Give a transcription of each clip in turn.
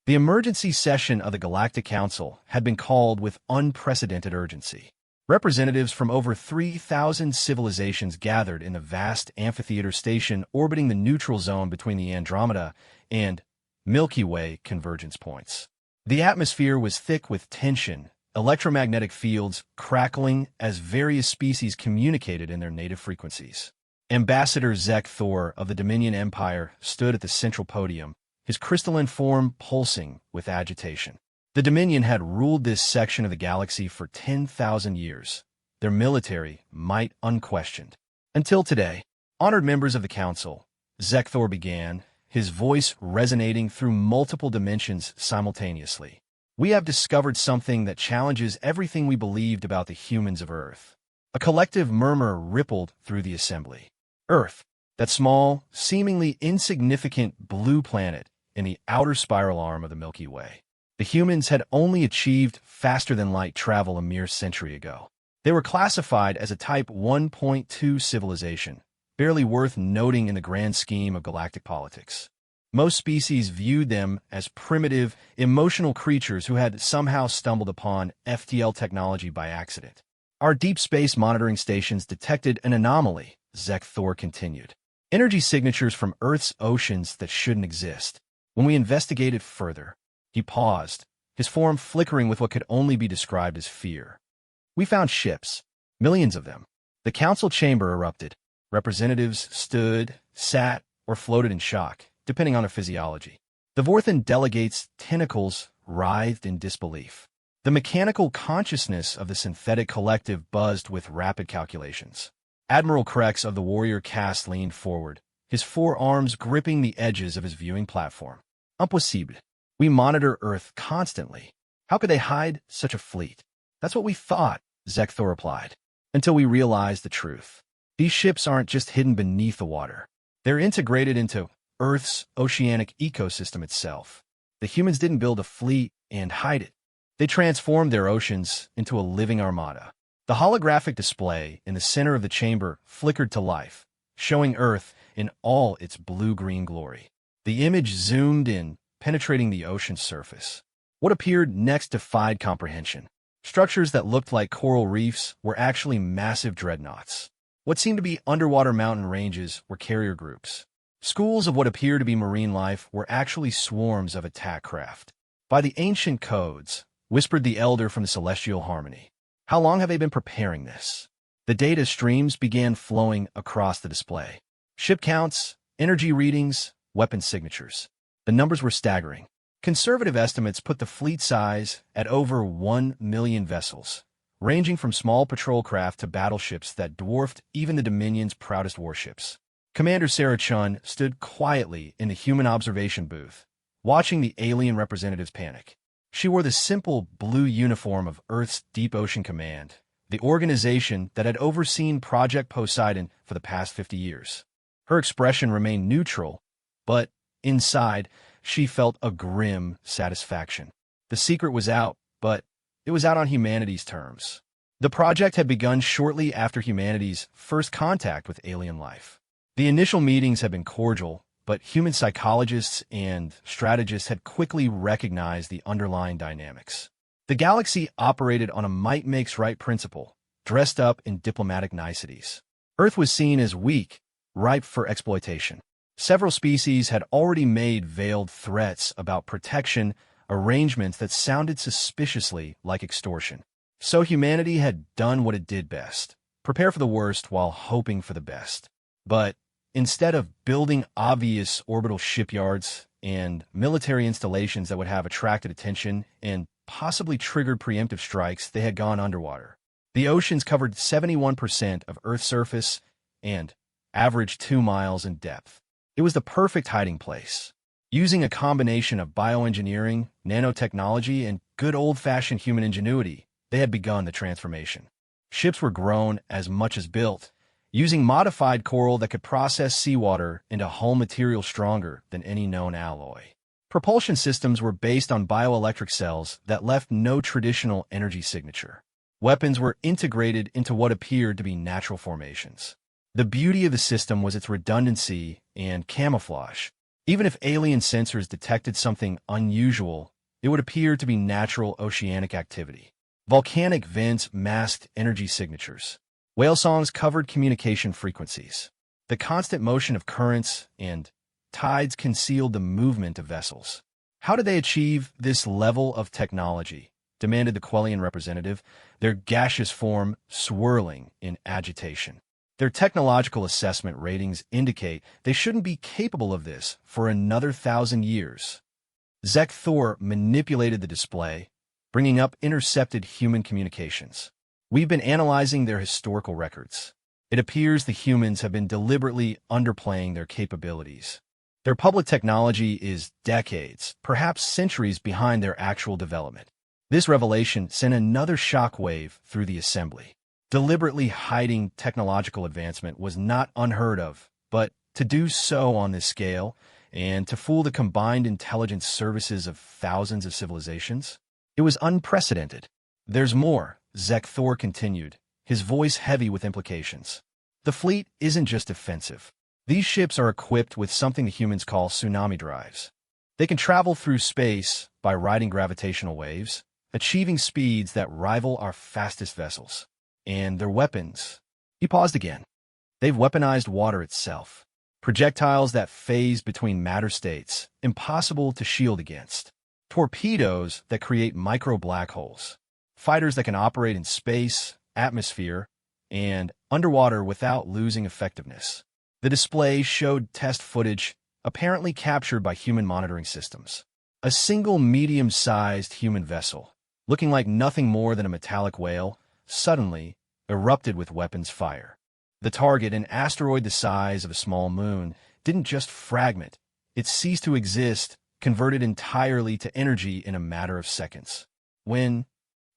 The emergency session of the Galactic Council had been called with unprecedented urgency. Representatives from over 3,000 civilizations gathered in the vast amphitheater station orbiting the neutral zone between the Andromeda and Milky Way convergence points. The atmosphere was thick with tension, electromagnetic fields crackling as various species communicated in their native frequencies. Ambassador Zek Thor of the Dominion Empire stood at the central podium, his crystalline form pulsing with agitation. The Dominion had ruled this section of the galaxy for 10,000 years, their military might unquestioned. Until today, honored members of the Council, Zek Thor began, his voice resonating through multiple dimensions simultaneously. We have discovered something that challenges everything we believed about the humans of Earth. A collective murmur rippled through the assembly. Earth, that small, seemingly insignificant blue planet in the outer spiral arm of the Milky Way. The humans had only achieved faster-than-light travel a mere century ago. They were classified as a Type 1.2 civilization, barely worth noting in the grand scheme of galactic politics. Most species viewed them as primitive, emotional creatures who had somehow stumbled upon FTL technology by accident. Our deep space monitoring stations detected an anomaly, Zek Thor continued. Energy signatures from Earth's oceans that shouldn't exist. When we investigated further, he paused, his form flickering with what could only be described as fear. We found ships, millions of them. The council chamber erupted. Representatives stood, sat, or floated in shock, depending on their physiology. The Vorthan delegates' tentacles writhed in disbelief. The mechanical consciousness of the synthetic collective buzzed with rapid calculations. Admiral Krex of the warrior caste leaned forward, his forearms gripping the edges of his viewing platform. Impossible. We monitor Earth constantly. How could they hide such a fleet? That's what we thought, Zek Thor replied, until we realized the truth. These ships aren't just hidden beneath the water. They're integrated into Earth's oceanic ecosystem itself. The humans didn't build a fleet and hide it. They transformed their oceans into a living armada. The holographic display in the center of the chamber flickered to life, showing Earth in all its blue-green glory. The image zoomed in, penetrating the ocean's surface. What appeared next defied comprehension. Structures that looked like coral reefs were actually massive dreadnoughts. What seemed to be underwater mountain ranges were carrier groups. Schools of what appeared to be marine life were actually swarms of attack craft. By the ancient codes, whispered the elder from the celestial harmony. How long have they been preparing this? The data streams began flowing across the display. Ship counts, energy readings, weapon signatures. The numbers were staggering. Conservative estimates put the fleet size at over 1 million vessels, ranging from small patrol craft to battleships that dwarfed even the Dominion's proudest warships. Commander Sarah Chun stood quietly in the human observation booth, watching the alien representatives panic. She wore the simple blue uniform of Earth's Deep Ocean Command, the organization that had overseen Project Poseidon for the past 50 years. Her expression remained neutral, but inside, she felt a grim satisfaction. The secret was out, but it was out on humanity's terms. The project had begun shortly after humanity's first contact with alien life. The initial meetings had been cordial, but human psychologists and strategists had quickly recognized the underlying dynamics. The galaxy operated on a might-makes-right principle, dressed up in diplomatic niceties. Earth was seen as weak, ripe for exploitation. Several species had already made veiled threats about protection, arrangements that sounded suspiciously like extortion. So humanity had done what it did best, prepare for the worst while hoping for the best. But instead of building obvious orbital shipyards and military installations that would have attracted attention and possibly triggered preemptive strikes, they had gone underwater. The oceans covered 71% of Earth's surface and averaged 2 miles in depth. It was the perfect hiding place. Using a combination of bioengineering, nanotechnology, and good old-fashioned human ingenuity, they had begun the transformation. Ships were grown as much as built, using modified coral that could process seawater into hull material stronger than any known alloy. Propulsion systems were based on bioelectric cells that left no traditional energy signature. Weapons were integrated into what appeared to be natural formations. The beauty of the system was its redundancy and camouflage. Even if alien sensors detected something unusual, it would appear to be natural oceanic activity. Volcanic vents masked energy signatures. Whale songs covered communication frequencies. The constant motion of currents and tides concealed the movement of vessels. How did they achieve this level of technology? Demanded the Quellian representative, their gaseous form swirling in agitation. Their technological assessment ratings indicate they shouldn't be capable of this for another 1,000 years. Zek Thor manipulated the display, bringing up intercepted human communications. We've been analyzing their historical records. It appears the humans have been deliberately underplaying their capabilities. Their public technology is decades, perhaps centuries behind their actual development. This revelation sent another shockwave through the assembly. Deliberately hiding technological advancement was not unheard of, but to do so on this scale, and to fool the combined intelligence services of thousands of civilizations, it was unprecedented. There's more, Zek Thor continued, his voice heavy with implications. The fleet isn't just defensive. These ships are equipped with something the humans call tsunami drives. They can travel through space by riding gravitational waves, achieving speeds that rival our fastest vessels. And their weapons. He paused again. They've weaponized water itself. Projectiles that phase between matter states, impossible to shield against. Torpedoes that create micro-black holes. Fighters that can operate in space, atmosphere, and underwater without losing effectiveness. The display showed test footage apparently captured by human monitoring systems. A single medium-sized human vessel, looking like nothing more than a metallic whale, suddenly erupted with weapons fire. The target, an asteroid the size of a small moon, didn't just fragment. It ceased to exist, converted entirely to energy in a matter of seconds. When?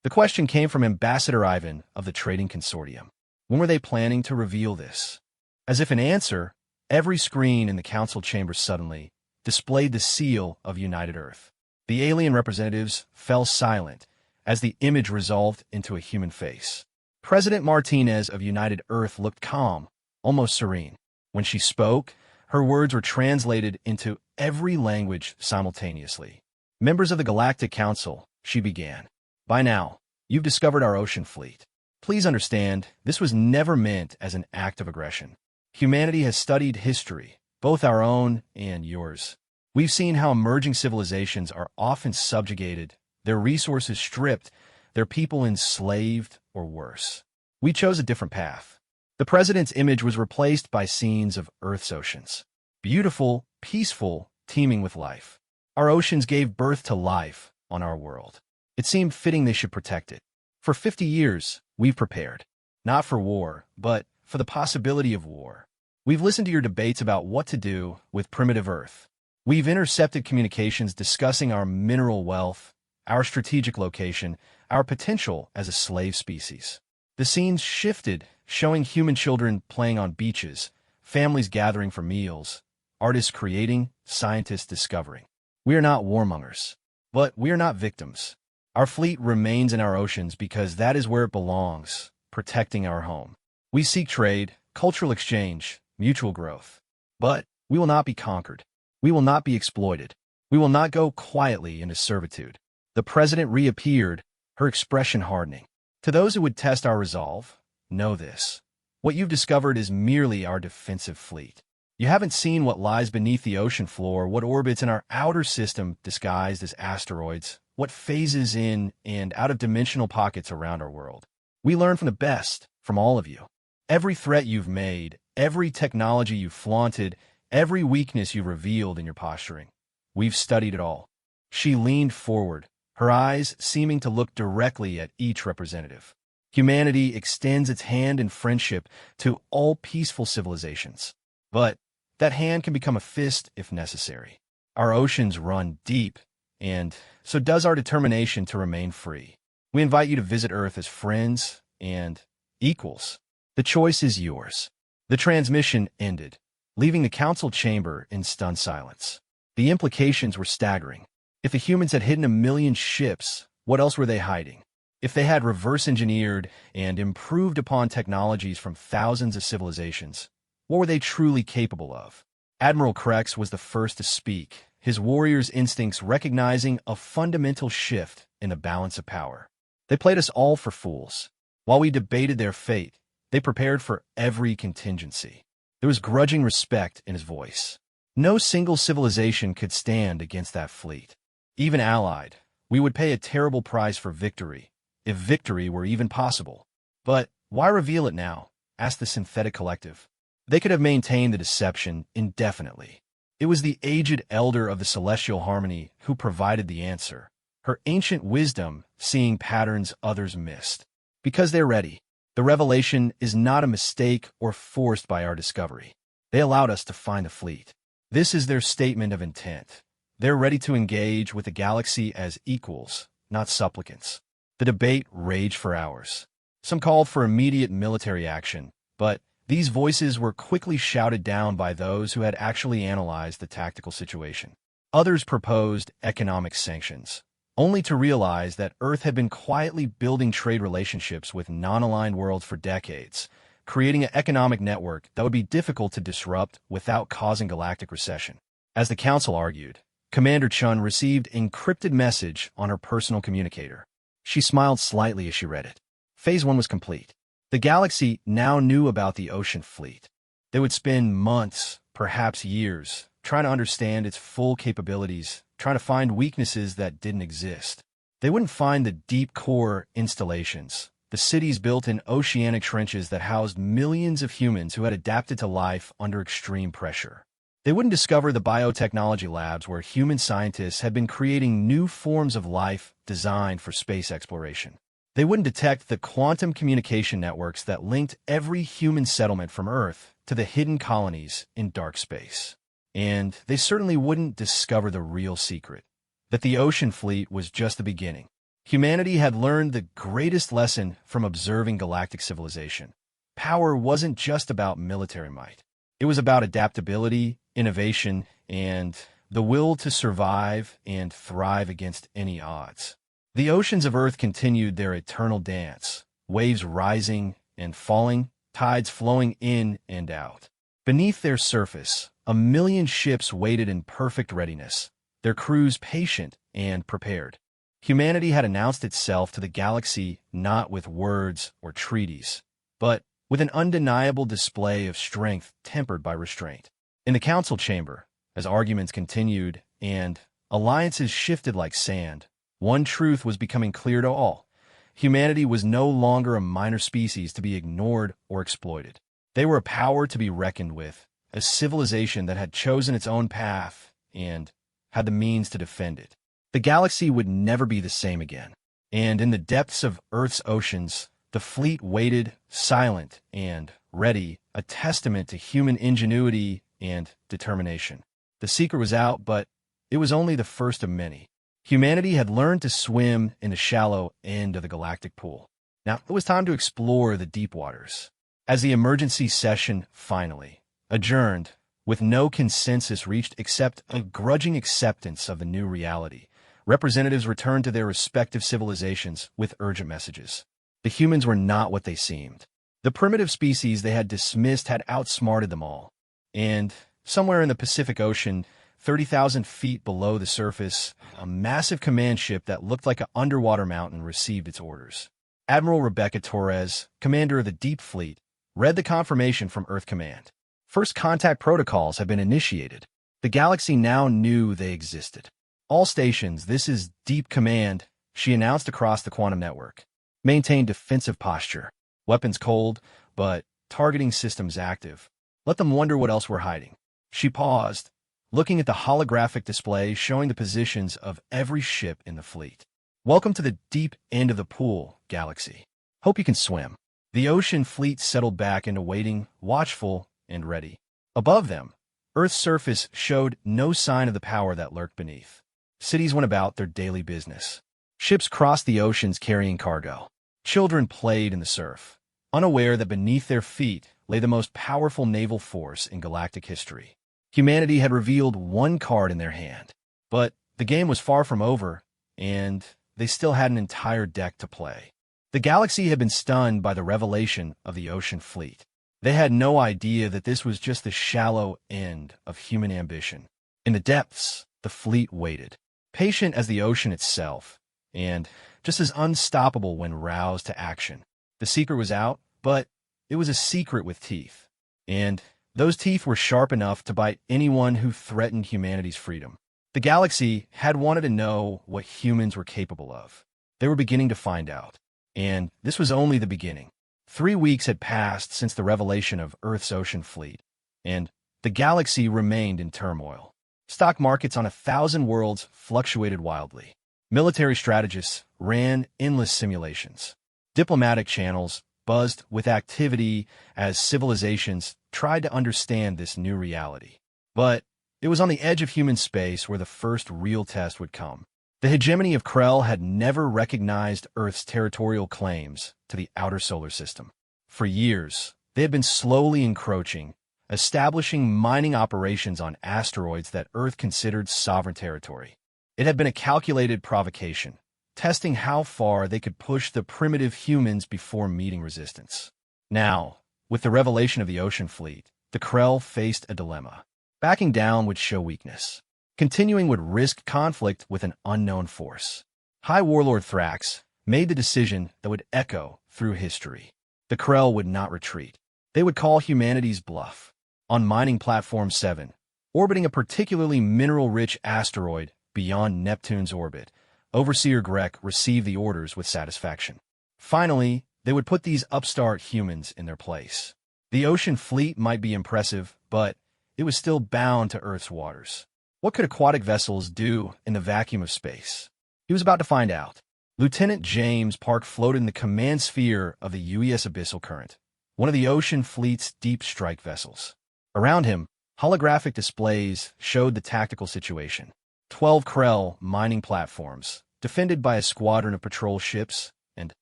The question came from Ambassador Ivan of the Trading Consortium. When were they planning to reveal this? As if an answer, every screen in the council chamber suddenly displayed the seal of United Earth. The alien representatives fell silent as the image resolved into a human face. President Martinez of United Earth looked calm, almost serene. When she spoke, her words were translated into every language simultaneously. Members of the Galactic Council, she began. By now, you've discovered our ocean fleet. Please understand, this was never meant as an act of aggression. Humanity has studied history, both our own and yours. We've seen how emerging civilizations are often subjugated, their resources stripped, their people enslaved, or worse. We chose a different path. The president's image was replaced by scenes of Earth's oceans. Beautiful, peaceful, teeming with life. Our oceans gave birth to life on our world. It seemed fitting they should protect it. For 50 years, we've prepared. Not for war, but for the possibility of war. We've listened to your debates about what to do with primitive Earth. We've intercepted communications discussing our mineral wealth, our strategic location, our potential as a slave species. The scenes shifted, showing human children playing on beaches, families gathering for meals, artists creating, scientists discovering. We are not warmongers, but we are not victims. Our fleet remains in our oceans because that is where it belongs, protecting our home. We seek trade, cultural exchange, mutual growth. But we will not be conquered. We will not be exploited. We will not go quietly into servitude. The president reappeared, her expression hardening. To those who would test our resolve, know this. What you've discovered is merely our defensive fleet. You haven't seen what lies beneath the ocean floor, what orbits in our outer system disguised as asteroids, what phases in and out of dimensional pockets around our world. We learn from the best, from all of you. Every threat you've made, every technology you've flaunted, every weakness you've revealed in your posturing. We've studied it all. She leaned forward, her eyes seeming to look directly at each representative. Humanity extends its hand in friendship to all peaceful civilizations. But that hand can become a fist if necessary. Our oceans run deep, and so does our determination to remain free. We invite you to visit Earth as friends and equals. The choice is yours. The transmission ended, leaving the council chamber in stunned silence. The implications were staggering. If the humans had hidden 1 million ships, what else were they hiding? If they had reverse-engineered and improved upon technologies from thousands of civilizations, what were they truly capable of? Admiral Krex was the first to speak, his warrior's instincts recognizing a fundamental shift in the balance of power. They played us all for fools. While we debated their fate, they prepared for every contingency. There was grudging respect in his voice. No single civilization could stand against that fleet. Even allied, we would pay a terrible price for victory, if victory were even possible. But why reveal it now? Asked the synthetic collective. They could have maintained the deception indefinitely. It was the aged elder of the celestial harmony who provided the answer, her ancient wisdom seeing patterns others missed. Because they're ready. The revelation is not a mistake or forced by our discovery. They allowed us to find the fleet. This is their statement of intent. They're ready to engage with the galaxy as equals, not supplicants. The debate raged for hours. Some called for immediate military action, but these voices were quickly shouted down by those who had actually analyzed the tactical situation. Others proposed economic sanctions, only to realize that Earth had been quietly building trade relationships with non-aligned worlds for decades, creating an economic network that would be difficult to disrupt without causing galactic recession. As the Council argued, Commander Chun received an encrypted message on her personal communicator. She smiled slightly as she read it. Phase 1 was complete. The galaxy now knew about the ocean fleet. They would spend months, perhaps years, trying to understand its full capabilities, trying to find weaknesses that didn't exist. They wouldn't find the deep core installations, the cities built in oceanic trenches that housed millions of humans who had adapted to life under extreme pressure. They wouldn't discover the biotechnology labs where human scientists had been creating new forms of life designed for space exploration. They wouldn't detect the quantum communication networks that linked every human settlement from Earth to the hidden colonies in dark space. And they certainly wouldn't discover the real secret, that the ocean fleet was just the beginning. Humanity had learned the greatest lesson from observing galactic civilization. Power wasn't just about military might. It was about adaptability, innovation, and the will to survive and thrive against any odds. The oceans of Earth continued their eternal dance, waves rising and falling, tides flowing in and out. Beneath their surface, a million ships waited in perfect readiness, their crews patient and prepared. Humanity had announced itself to the galaxy not with words or treaties, but with an undeniable display of strength tempered by restraint. In the council chamber, as arguments continued and alliances shifted like sand, one truth was becoming clear to all. Humanity was no longer a minor species to be ignored or exploited. They were a power to be reckoned with, a civilization that had chosen its own path and had the means to defend it. The galaxy would never be the same again. And in the depths of Earth's oceans, the fleet waited, silent and ready, a testament to human ingenuity and determination. The secret was out, but it was only the first of many. Humanity had learned to swim in the shallow end of the galactic pool. Now it was time to explore the deep waters. As the emergency session finally adjourned, with no consensus reached except a grudging acceptance of the new reality, representatives returned to their respective civilizations with urgent messages. The humans were not what they seemed. The primitive species they had dismissed had outsmarted them all. And somewhere in the Pacific Ocean, 30,000 feet below the surface, a massive command ship that looked like an underwater mountain received its orders. Admiral Rebecca Torres, commander of the Deep Fleet, read the confirmation from Earth Command. First contact protocols had been initiated. The galaxy now knew they existed. All stations, this is Deep Command, she announced across the quantum network. Maintain defensive posture. Weapons cold, but targeting systems active. Let them wonder what else we're hiding. She paused, looking at the holographic display showing the positions of every ship in the fleet. Welcome to the deep end of the pool, Galaxy. Hope you can swim. The ocean fleet settled back into waiting, watchful and ready. Above them, Earth's surface showed no sign of the power that lurked beneath. Cities went about their daily business. Ships crossed the oceans carrying cargo. Children played in the surf, unaware that beneath their feet lay the most powerful naval force in galactic history. Humanity had revealed one card in their hand, but the game was far from over, and they still had an entire deck to play. The galaxy had been stunned by the revelation of the ocean fleet. They had no idea that this was just the shallow end of human ambition. In the depths, the fleet waited, patient as the ocean itself, and just as unstoppable when roused to action. The secret was out, but it was a secret with teeth. And those teeth were sharp enough to bite anyone who threatened humanity's freedom. The galaxy had wanted to know what humans were capable of. They were beginning to find out. And this was only the beginning. 3 weeks had passed since the revelation of Earth's ocean fleet, and the galaxy remained in turmoil. Stock markets on 1,000 worlds fluctuated wildly. Military strategists ran endless simulations. Diplomatic channels buzzed with activity as civilizations tried to understand this new reality. But it was on the edge of human space where the first real test would come. The hegemony of Krell had never recognized Earth's territorial claims to the outer solar system. For years, they had been slowly encroaching, establishing mining operations on asteroids that Earth considered sovereign territory. It had been a calculated provocation, testing how far they could push the primitive humans before meeting resistance. Now, with the revelation of the ocean fleet, the Krell faced a dilemma. Backing down would show weakness. Continuing would risk conflict with an unknown force. High Warlord Thrax made the decision that would echo through history. The Krell would not retreat. They would call humanity's bluff. On Mining Platform 7, orbiting a particularly mineral-rich asteroid beyond Neptune's orbit, Overseer Grek received the orders with satisfaction. Finally, they would put these upstart humans in their place. The ocean fleet might be impressive, but it was still bound to Earth's waters. What could aquatic vessels do in the vacuum of space? He was about to find out. Lieutenant James Park floated in the command sphere of the UES Abyssal Current, one of the ocean fleet's deep strike vessels. Around him, holographic displays showed the tactical situation. 12 Krell mining platforms, defended by a squadron of patrol ships and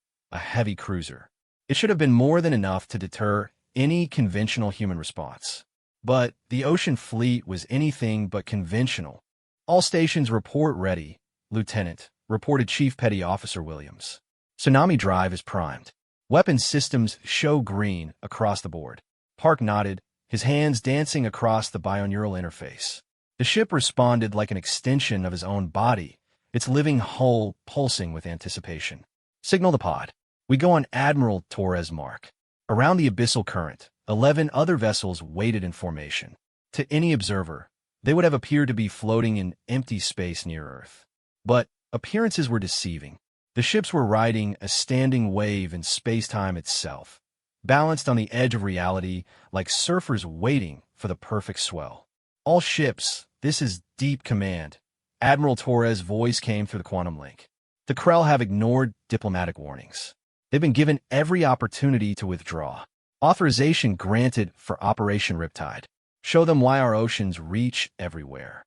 a heavy cruiser. It should have been more than enough to deter any conventional human response. But the ocean fleet was anything but conventional. All stations report ready, Lieutenant, reported Chief Petty Officer Williams. Tsunami drive is primed. Weapons systems show green across the board. Park nodded, his hands dancing across the bioneural interface. The ship responded like an extension of his own body, its living hull pulsing with anticipation. Signal the pod. We go on Admiral Torres Mark. Around the abyssal current, 11 other vessels waited in formation. To any observer, they would have appeared to be floating in empty space near Earth. But appearances were deceiving. The ships were riding a standing wave in space-time itself, balanced on the edge of reality like surfers waiting for the perfect swell. All ships, this is deep command. Admiral Torres' voice came through the quantum link. The Krell have ignored diplomatic warnings. They've been given every opportunity to withdraw. Authorization granted for Operation Riptide. Show them why our oceans reach everywhere.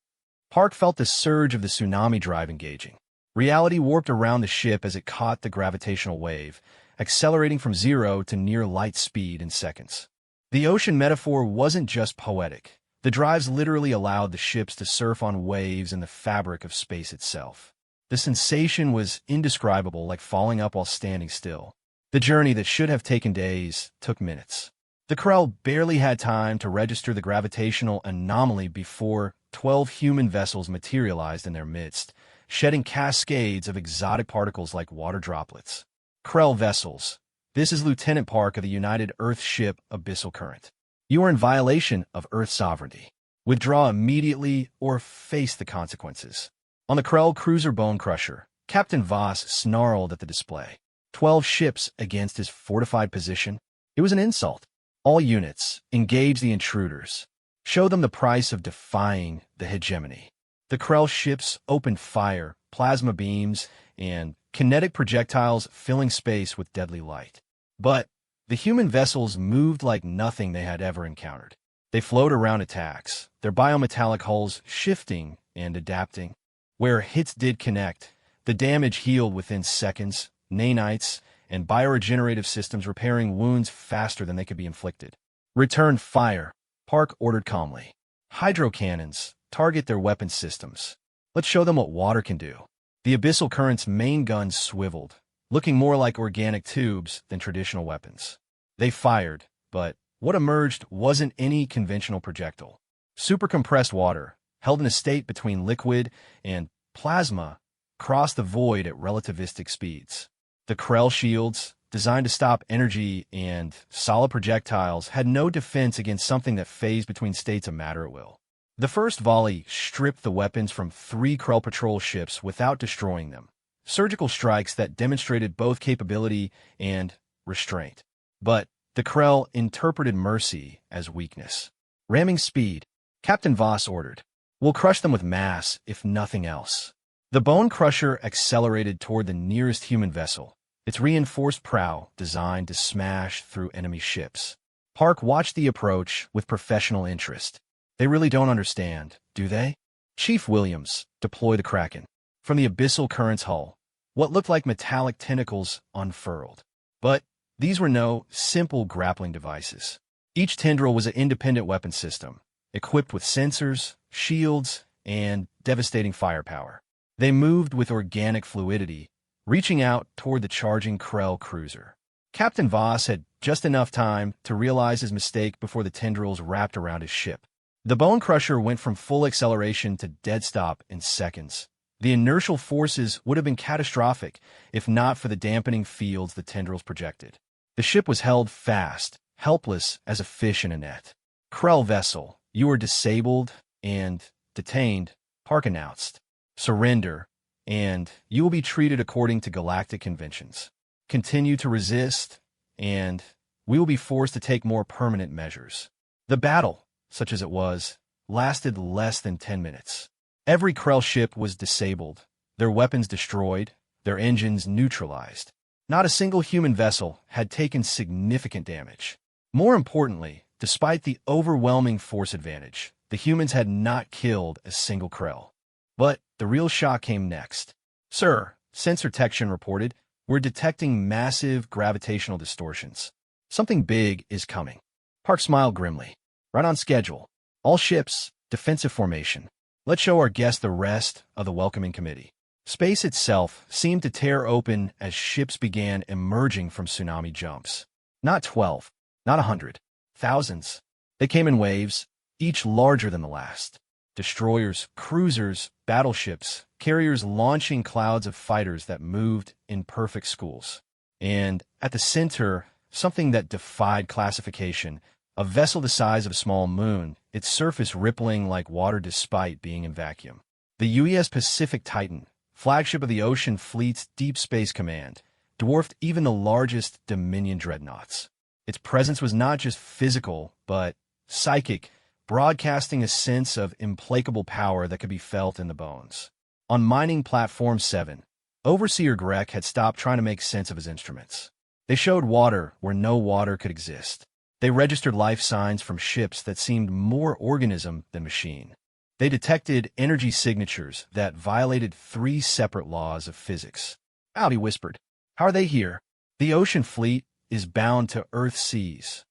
Park felt the surge of the tsunami drive engaging. Reality warped around the ship as it caught the gravitational wave, accelerating from 0 to near light speed in seconds. The ocean metaphor wasn't just poetic. The drives literally allowed the ships to surf on waves in the fabric of space itself. The sensation was indescribable, like falling up while standing still. The journey that should have taken days took minutes. The Krell barely had time to register the gravitational anomaly before 12 human vessels materialized in their midst, shedding cascades of exotic particles like water droplets. Krell vessels. This is Lieutenant Park of the United Earth ship Abyssal Current. You are in violation of Earth sovereignty. Withdraw immediately or face the consequences. On the Krell cruiser Bone Crusher, Captain Voss snarled at the display. 12 ships against his fortified position. It was an insult. All units, engage the intruders. Show them the price of defying the hegemony. The Krell ships opened fire, plasma beams, and kinetic projectiles filling space with deadly light. But the human vessels moved like nothing they had ever encountered. They flowed around attacks, their biometallic hulls shifting and adapting. Where hits did connect, the damage healed within seconds, nanites and bioregenerative systems repairing wounds faster than they could be inflicted. Return fire, Park ordered calmly. Hydro cannons, target their weapon systems. Let's show them what water can do. The Abyssal Current's main guns swiveled, looking more like organic tubes than traditional weapons. They fired, but what emerged wasn't any conventional projectile. Supercompressed water, held in a state between liquid and plasma, crossed the void at relativistic speeds. The Krell shields, designed to stop energy and solid projectiles, had no defense against something that phased between states of matter at will. The first volley stripped the weapons from 3 Krell patrol ships without destroying them. Surgical strikes that demonstrated both capability and restraint. But the Krell interpreted mercy as weakness. Ramming speed, Captain Voss ordered. We'll crush them with mass, if nothing else. The Bone Crusher accelerated toward the nearest human vessel, its reinforced prow designed to smash through enemy ships. Park watched the approach with professional interest. They really don't understand, do they? Chief Williams, deploy the Kraken. From the abyssal current's hull, what looked like metallic tentacles unfurled. But these were no simple grappling devices. Each tendril was an independent weapon system, equipped with sensors, shields, and devastating firepower. They moved with organic fluidity, reaching out toward the charging Krell cruiser. Captain Voss had just enough time to realize his mistake before the tendrils wrapped around his ship. The Bone Crusher went from full acceleration to dead stop in seconds. The inertial forces would have been catastrophic if not for the dampening fields the tendrils projected. The ship was held fast, helpless as a fish in a net. Krell vessel, you are disabled and detained, Park announced. Surrender, and you will be treated according to galactic conventions. Continue to resist, and we will be forced to take more permanent measures. The battle, such as it was, lasted less than 10 minutes. Every Krell ship was disabled, their weapons destroyed, their engines neutralized. Not a single human vessel had taken significant damage. More importantly, despite the overwhelming force advantage, the humans had not killed a single Krell. But the real shock came next. Sir, sensor detection reported, we're detecting massive gravitational distortions. Something big is coming. Park smiled grimly. Right on schedule. All ships, defensive formation. Let's show our guests the rest of the welcoming committee. Space itself seemed to tear open as ships began emerging from tsunami jumps. Not 12, not 100, thousands. They came in waves, each larger than the last. Destroyers, cruisers, battleships, carriers launching clouds of fighters that moved in perfect schools. And at the center, something that defied classification, a vessel the size of a small moon, its surface rippling like water despite being in vacuum. The UES Pacific Titan, flagship of the Ocean Fleet's Deep Space Command, dwarfed even the largest Dominion dreadnoughts. Its presence was not just physical, but psychic, broadcasting a sense of implacable power that could be felt in the bones. On Mining Platform 7, Overseer Grek had stopped trying to make sense of his instruments. They showed water where no water could exist. They registered life signs from ships that seemed more organism than machine. They detected energy signatures that violated 3 separate laws of physics. Audi whispered, "How are they here? The Ocean Fleet is bound to Earth's seas."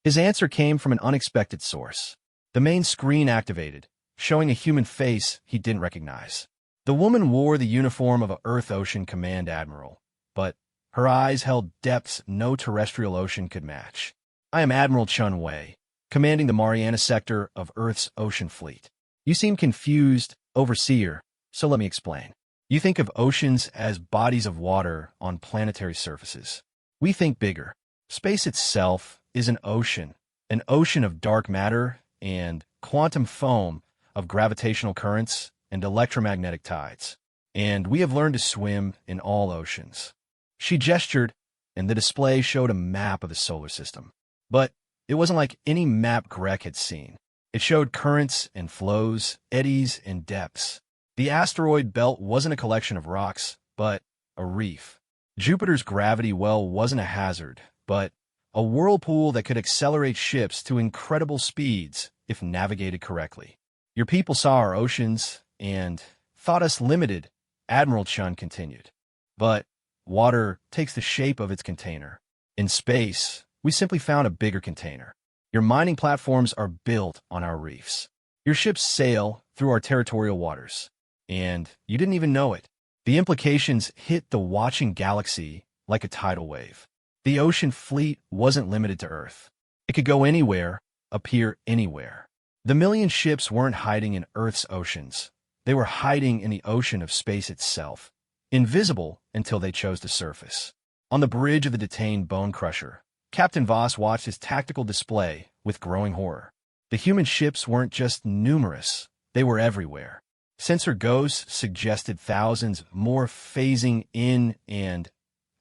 His answer came from an unexpected source. The main screen activated, showing a human face he didn't recognize. The woman wore the uniform of a Earth-Ocean Command Admiral, but her eyes held depths no terrestrial ocean could match. "I am Admiral Chun Wei, commanding the Mariana sector of Earth's Ocean Fleet. You seem confused, Overseer, so let me explain. You think of oceans as bodies of water on planetary surfaces. We think bigger. Space itself is an ocean of dark matter and quantum foam, of gravitational currents and electromagnetic tides. And we have learned to swim in all oceans." She gestured, and the display showed a map of the solar system. But it wasn't like any map Grek had seen. It showed currents and flows, eddies and depths. The asteroid belt wasn't a collection of rocks, but a reef. Jupiter's gravity well wasn't a hazard, but a whirlpool that could accelerate ships to incredible speeds if navigated correctly. "Your people saw our oceans and thought us limited," Admiral Chun continued. "But water takes the shape of its container. In space, we simply found a bigger container. Your mining platforms are built on our reefs. Your ships sail through our territorial waters. And you didn't even know it. The implications hit the watching galaxy like a tidal wave. The Ocean Fleet wasn't limited to Earth. It could go anywhere, appear anywhere. The million ships weren't hiding in Earth's oceans. They were hiding in the ocean of space itself, invisible until they chose to surface. On the bridge of the detained Bone Crusher, Captain Voss watched his tactical display with growing horror. The human ships weren't just numerous, they were everywhere. Sensor ghosts suggested thousands more phasing in and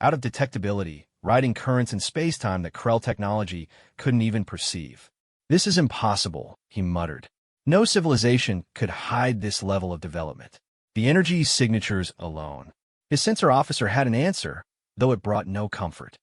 out of detectability, riding currents in space-time that Krell technology couldn't even perceive. "This is impossible," he muttered. No civilization could hide this level of development. The energy signatures alone. His sensor officer had an answer, though it brought no comfort.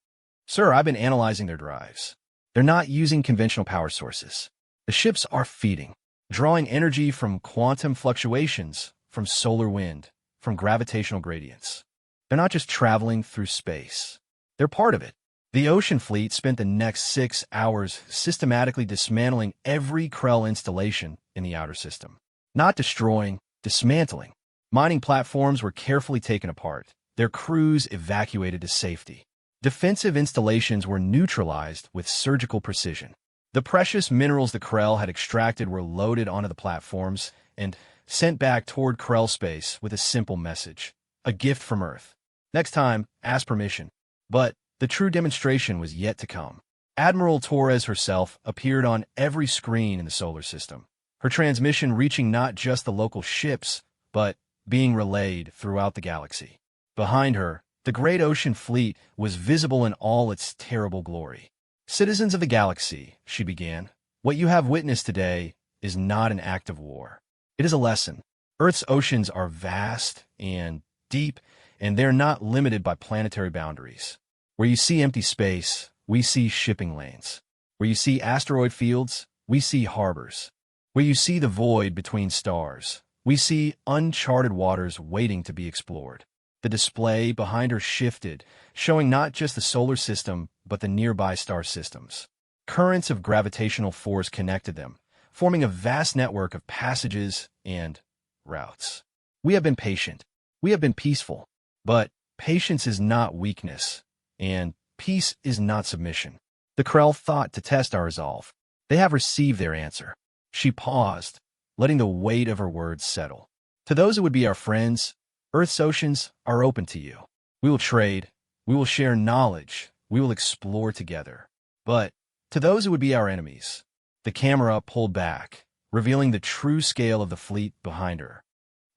"Sir, I've been analyzing their drives. They're not using conventional power sources. The ships are feeding, drawing energy from quantum fluctuations, from solar wind, from gravitational gradients. They're not just traveling through space. They're part of it." The Ocean Fleet spent the next 6 hours systematically dismantling every Krell installation in the outer system. Not destroying, dismantling. Mining platforms were carefully taken apart, their crews evacuated to safety. Defensive installations were neutralized with surgical precision. The precious minerals the Krell had extracted were loaded onto the platforms and sent back toward Krell space with a simple message: a gift from Earth. Next time, ask permission. But the true demonstration was yet to come. Admiral Torres herself appeared on every screen in the solar system, her transmission reaching not just the local ships, but being relayed throughout the galaxy. Behind her, the great Ocean Fleet was visible in all its terrible glory. "Citizens of the galaxy," she began, "what you have witnessed today is not an act of war. It is a lesson. Earth's oceans are vast and deep, and they're not limited by planetary boundaries. Where you see empty space, we see shipping lanes. Where you see asteroid fields, we see harbors. Where you see the void between stars, we see uncharted waters waiting to be explored." The display behind her shifted, showing not just the solar system, but the nearby star systems. Currents of gravitational force connected them, forming a vast network of passages and routes. "We have been patient. We have been peaceful. But patience is not weakness, and peace is not submission. The Krell thought to test our resolve. They have received their answer." She paused, letting the weight of her words settle. "To those who would be our friends, Earth's oceans are open to you. We will trade, we will share knowledge, we will explore together. But to those who would be our enemies," the camera pulled back, revealing the true scale of the fleet behind her.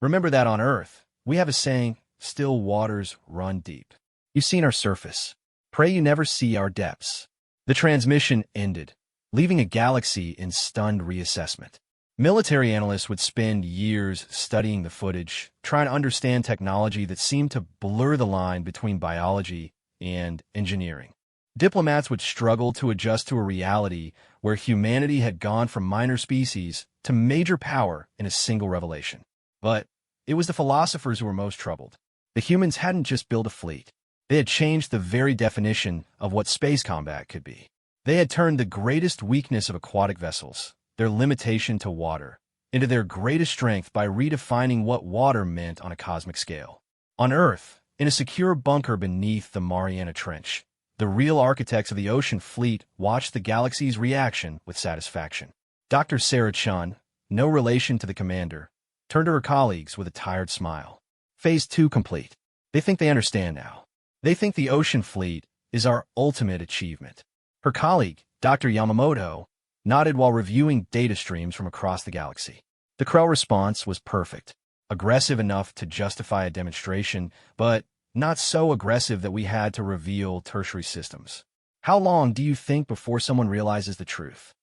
"Remember that on Earth, we have a saying, still waters run deep. You've seen our surface. Pray you never see our depths." The transmission ended, leaving a galaxy in stunned reassessment. Military analysts would spend years studying the footage, trying to understand technology that seemed to blur the line between biology and engineering. Diplomats would struggle to adjust to a reality where humanity had gone from minor species to major power in a single revelation. But it was the philosophers who were most troubled. The humans hadn't just built a fleet. They had changed the very definition of what space combat could be. They had turned the greatest weakness of aquatic vessels, their limitation to water, into their greatest strength by redefining what water meant on a cosmic scale. On Earth, in a secure bunker beneath the Mariana Trench, the real architects of the Ocean Fleet watched the galaxy's reaction with satisfaction. Dr. Sarah Chun, no relation to the commander, turned to her colleagues with a tired smile. "Phase 2 complete. They think they understand now. They think the Ocean Fleet is our ultimate achievement." Her colleague, Dr. Yamamoto, nodded while reviewing data streams from across the galaxy. The Krell response was perfect, aggressive enough to justify a demonstration, but not so aggressive that we had to reveal tertiary systems. "How long do you think before someone realizes the truth?"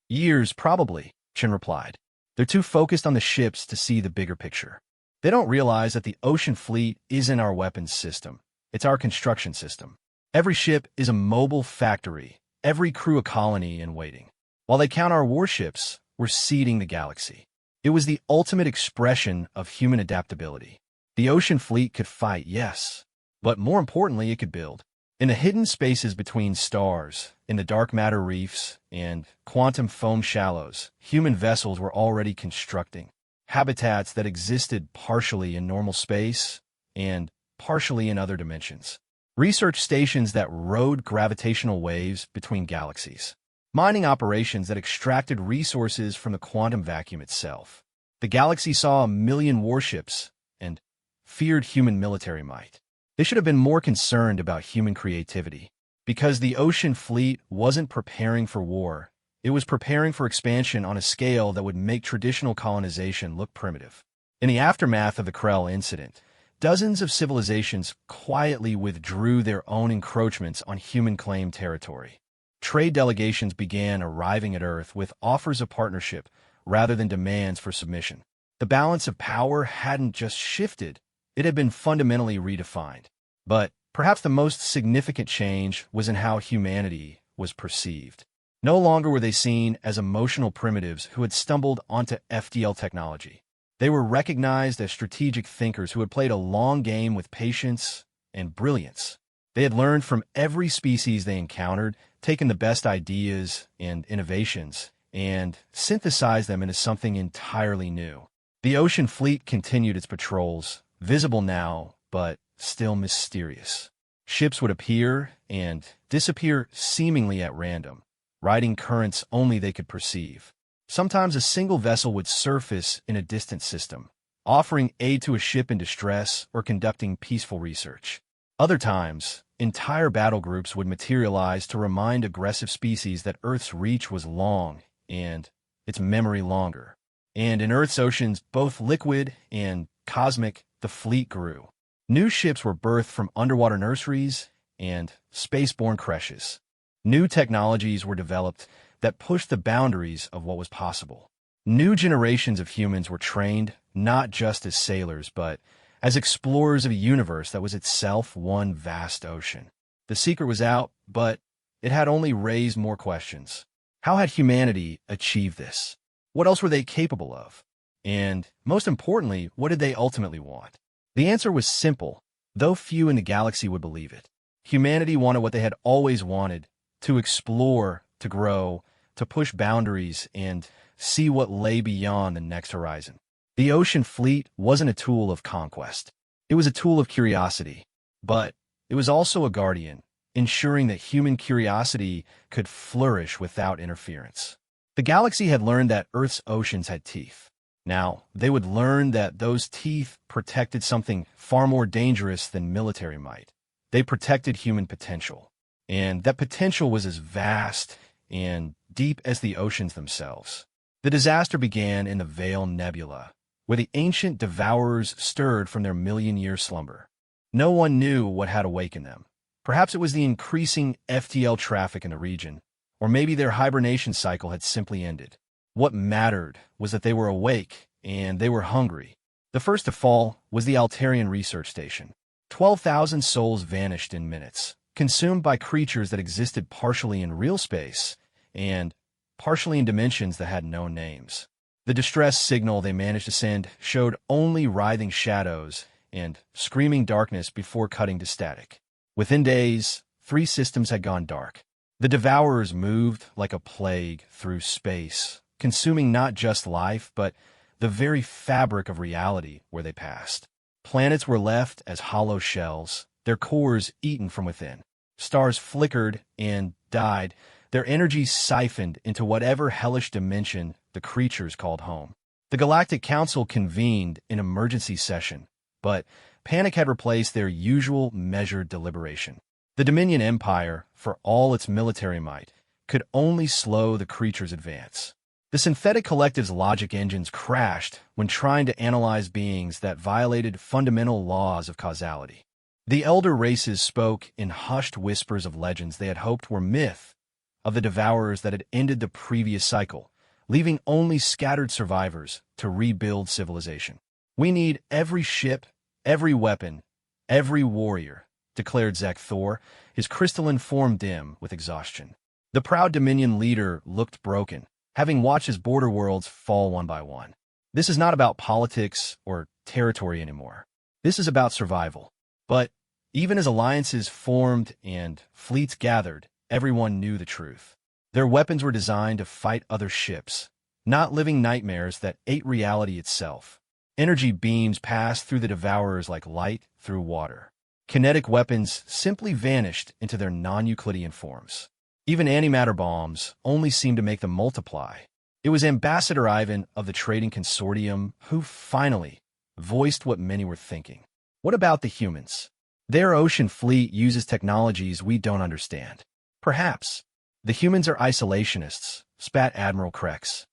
"Years, probably," Chen replied. "They're too focused on the ships to see the bigger picture. They don't realize that the Ocean Fleet isn't our weapons system. It's our construction system. Every ship is a mobile factory, every crew a colony in waiting. While they count our warships, we're seeding the galaxy." It was the ultimate expression of human adaptability. The Ocean Fleet could fight, yes, but more importantly, it could build. In the hidden spaces between stars, in the dark matter reefs, and quantum foam shallows, human vessels were already constructing habitats that existed partially in normal space and partially in other dimensions. Research stations that rode gravitational waves between galaxies. mining operations that extracted resources from the quantum vacuum itself. The galaxy saw 1 million warships and feared human military might. They should have been more concerned about human creativity, because the ocean fleet wasn't preparing for war. It was preparing for expansion on a scale that would make traditional colonization look primitive. In the aftermath of the Krell incident, dozens of civilizations quietly withdrew their own encroachments on human-claimed territory. Trade delegations began arriving at Earth with offers of partnership rather than demands for submission. The balance of power hadn't just shifted, it had been fundamentally redefined. But perhaps the most significant change was in how humanity was perceived. No longer were they seen as emotional primitives who had stumbled onto FDL technology. They were recognized as strategic thinkers who had played a long game with patience and brilliance. They had learned from every species they encountered, taken the best ideas and innovations, and synthesized them into something entirely new. The ocean fleet continued its patrols, visible now, but still mysterious. Ships would appear and disappear seemingly at random, riding currents only they could perceive. Sometimes a single vessel would surface in a distant system, offering aid to a ship in distress or conducting peaceful research. Other times, entire battle groups would materialize to remind aggressive species that Earth's reach was long and its memory longer. And in Earth's oceans, both liquid and cosmic, the fleet grew. New ships were birthed from underwater nurseries and spaceborne creches. New technologies were developed that pushed the boundaries of what was possible. New generations of humans were trained not just as sailors, but as explorers of a universe that was itself one vast ocean. The secret was out, but it had only raised more questions. How had humanity achieved this? What else were they capable of? And, most importantly, what did they ultimately want? The answer was simple, though few in the galaxy would believe it. Humanity wanted what they had always wanted: to explore, to grow, to push boundaries, and see what lay beyond the next horizon. The ocean fleet wasn't a tool of conquest. It was a tool of curiosity. But it was also a guardian, ensuring that human curiosity could flourish without interference. The galaxy had learned that Earth's oceans had teeth. Now, they would learn that those teeth protected something far more dangerous than military might. They protected human potential. And that potential was as vast and deep as the oceans themselves. The disaster began in the Veil Nebula, where the ancient devourers stirred from their million-year slumber. No one knew what had awakened them. Perhaps it was the increasing FTL traffic in the region, or maybe their hibernation cycle had simply ended. What mattered was that they were awake and they were hungry. The first to fall was the Altarian research station. 12,000 souls vanished in minutes, consumed by creatures that existed partially in real space and partially in dimensions that had no names. The distress signal they managed to send showed only writhing shadows and screaming darkness before cutting to static. Within days, 3 systems had gone dark. The Devourers moved like a plague through space, consuming not just life, but the very fabric of reality where they passed. Planets were left as hollow shells, their cores eaten from within. Stars flickered and died, their energy siphoned into whatever hellish dimension the creatures called home. The Galactic Council convened an emergency session, but panic had replaced their usual measured deliberation. The Dominion Empire, for all its military might, could only slow the creatures' advance. The synthetic collective's logic engines crashed when trying to analyze beings that violated fundamental laws of causality. The elder races spoke in hushed whispers of legends they had hoped were myth, of the devourers that had ended the previous cycle, leaving only scattered survivors to rebuild civilization. "We need every ship, every weapon, every warrior," declared Zek Thor, his crystalline form dim with exhaustion. The proud Dominion leader looked broken, having watched his border worlds fall one by one. This is not about politics or territory anymore. This is about survival. But even as alliances formed and fleets gathered, everyone knew the truth. Their weapons were designed to fight other ships, not living nightmares that ate reality itself. Energy beams passed through the Devourers like light through water. Kinetic weapons simply vanished into their non-Euclidean forms. Even antimatter bombs only seem to make them multiply. It was Ambassador Ivan of the Trading Consortium who finally voiced what many were thinking. What about the humans? Their ocean fleet uses technologies we don't understand. Perhaps. The humans are isolationists, spat Admiral Krex.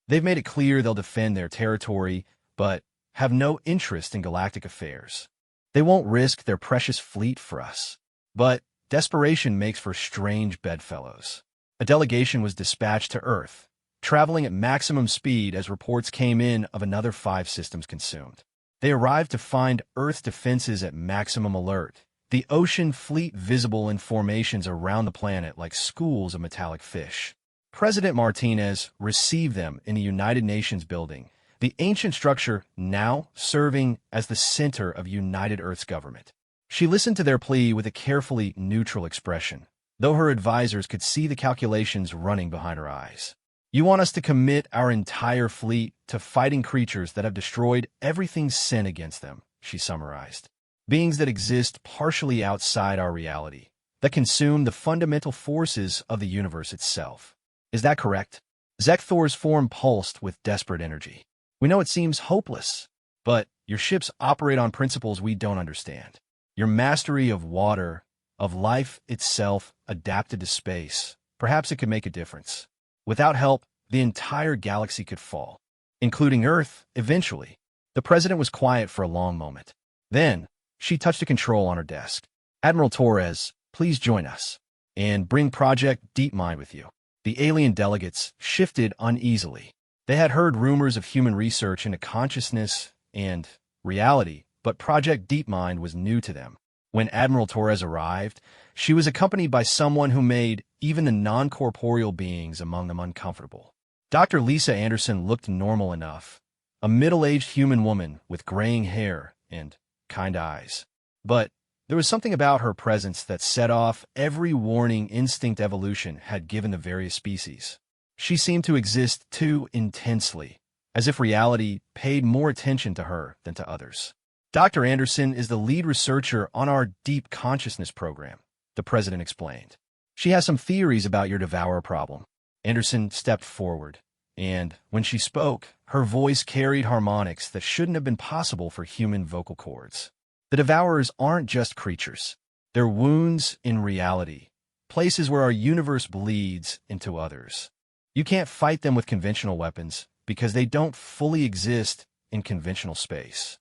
They've made it clear they'll defend their territory, but have no interest in galactic affairs. They won't risk their precious fleet for us. But desperation makes for strange bedfellows. A delegation was dispatched to Earth, traveling at maximum speed as reports came in of another 5 systems consumed. They arrived to find Earth defenses at maximum alert, the ocean fleet visible in formations around the planet like schools of metallic fish. President Martinez received them in the United Nations building, the ancient structure now serving as the center of United Earth's government. She listened to their plea with a carefully neutral expression, though her advisors could see the calculations running behind her eyes. You want us to commit our entire fleet to fighting creatures that have destroyed everything sent against them, she summarized. Beings that exist partially outside our reality, that consume the fundamental forces of the universe itself. Is that correct? Zekthor's form pulsed with desperate energy. We know it seems hopeless, but your ships operate on principles we don't understand. Your mastery of water, of life itself adapted to space, perhaps it could make a difference. Without help, the entire galaxy could fall, including Earth, eventually. The president was quiet for a long moment. Then, she touched a control on her desk. Admiral Torres, please join us, and bring Project DeepMind with you. The alien delegates shifted uneasily. They had heard rumors of human research into consciousness and reality, but Project DeepMind was new to them. When Admiral Torres arrived, she was accompanied by someone who made even the non-corporeal beings among them uncomfortable. Dr. Lisa Anderson looked normal enough, a middle-aged human woman with graying hair and kind eyes. But there was something about her presence that set off every warning instinct evolution had given the various species. She seemed to exist too intensely, as if reality paid more attention to her than to others. Dr. Anderson is the lead researcher on our Deep Consciousness program, the president explained. She has some theories about your devourer problem. Anderson stepped forward, and when she spoke, her voice carried harmonics that shouldn't have been possible for human vocal cords. The devourers aren't just creatures. They're wounds in reality, places where our universe bleeds into others. You can't fight them with conventional weapons because they don't fully exist in conventional space.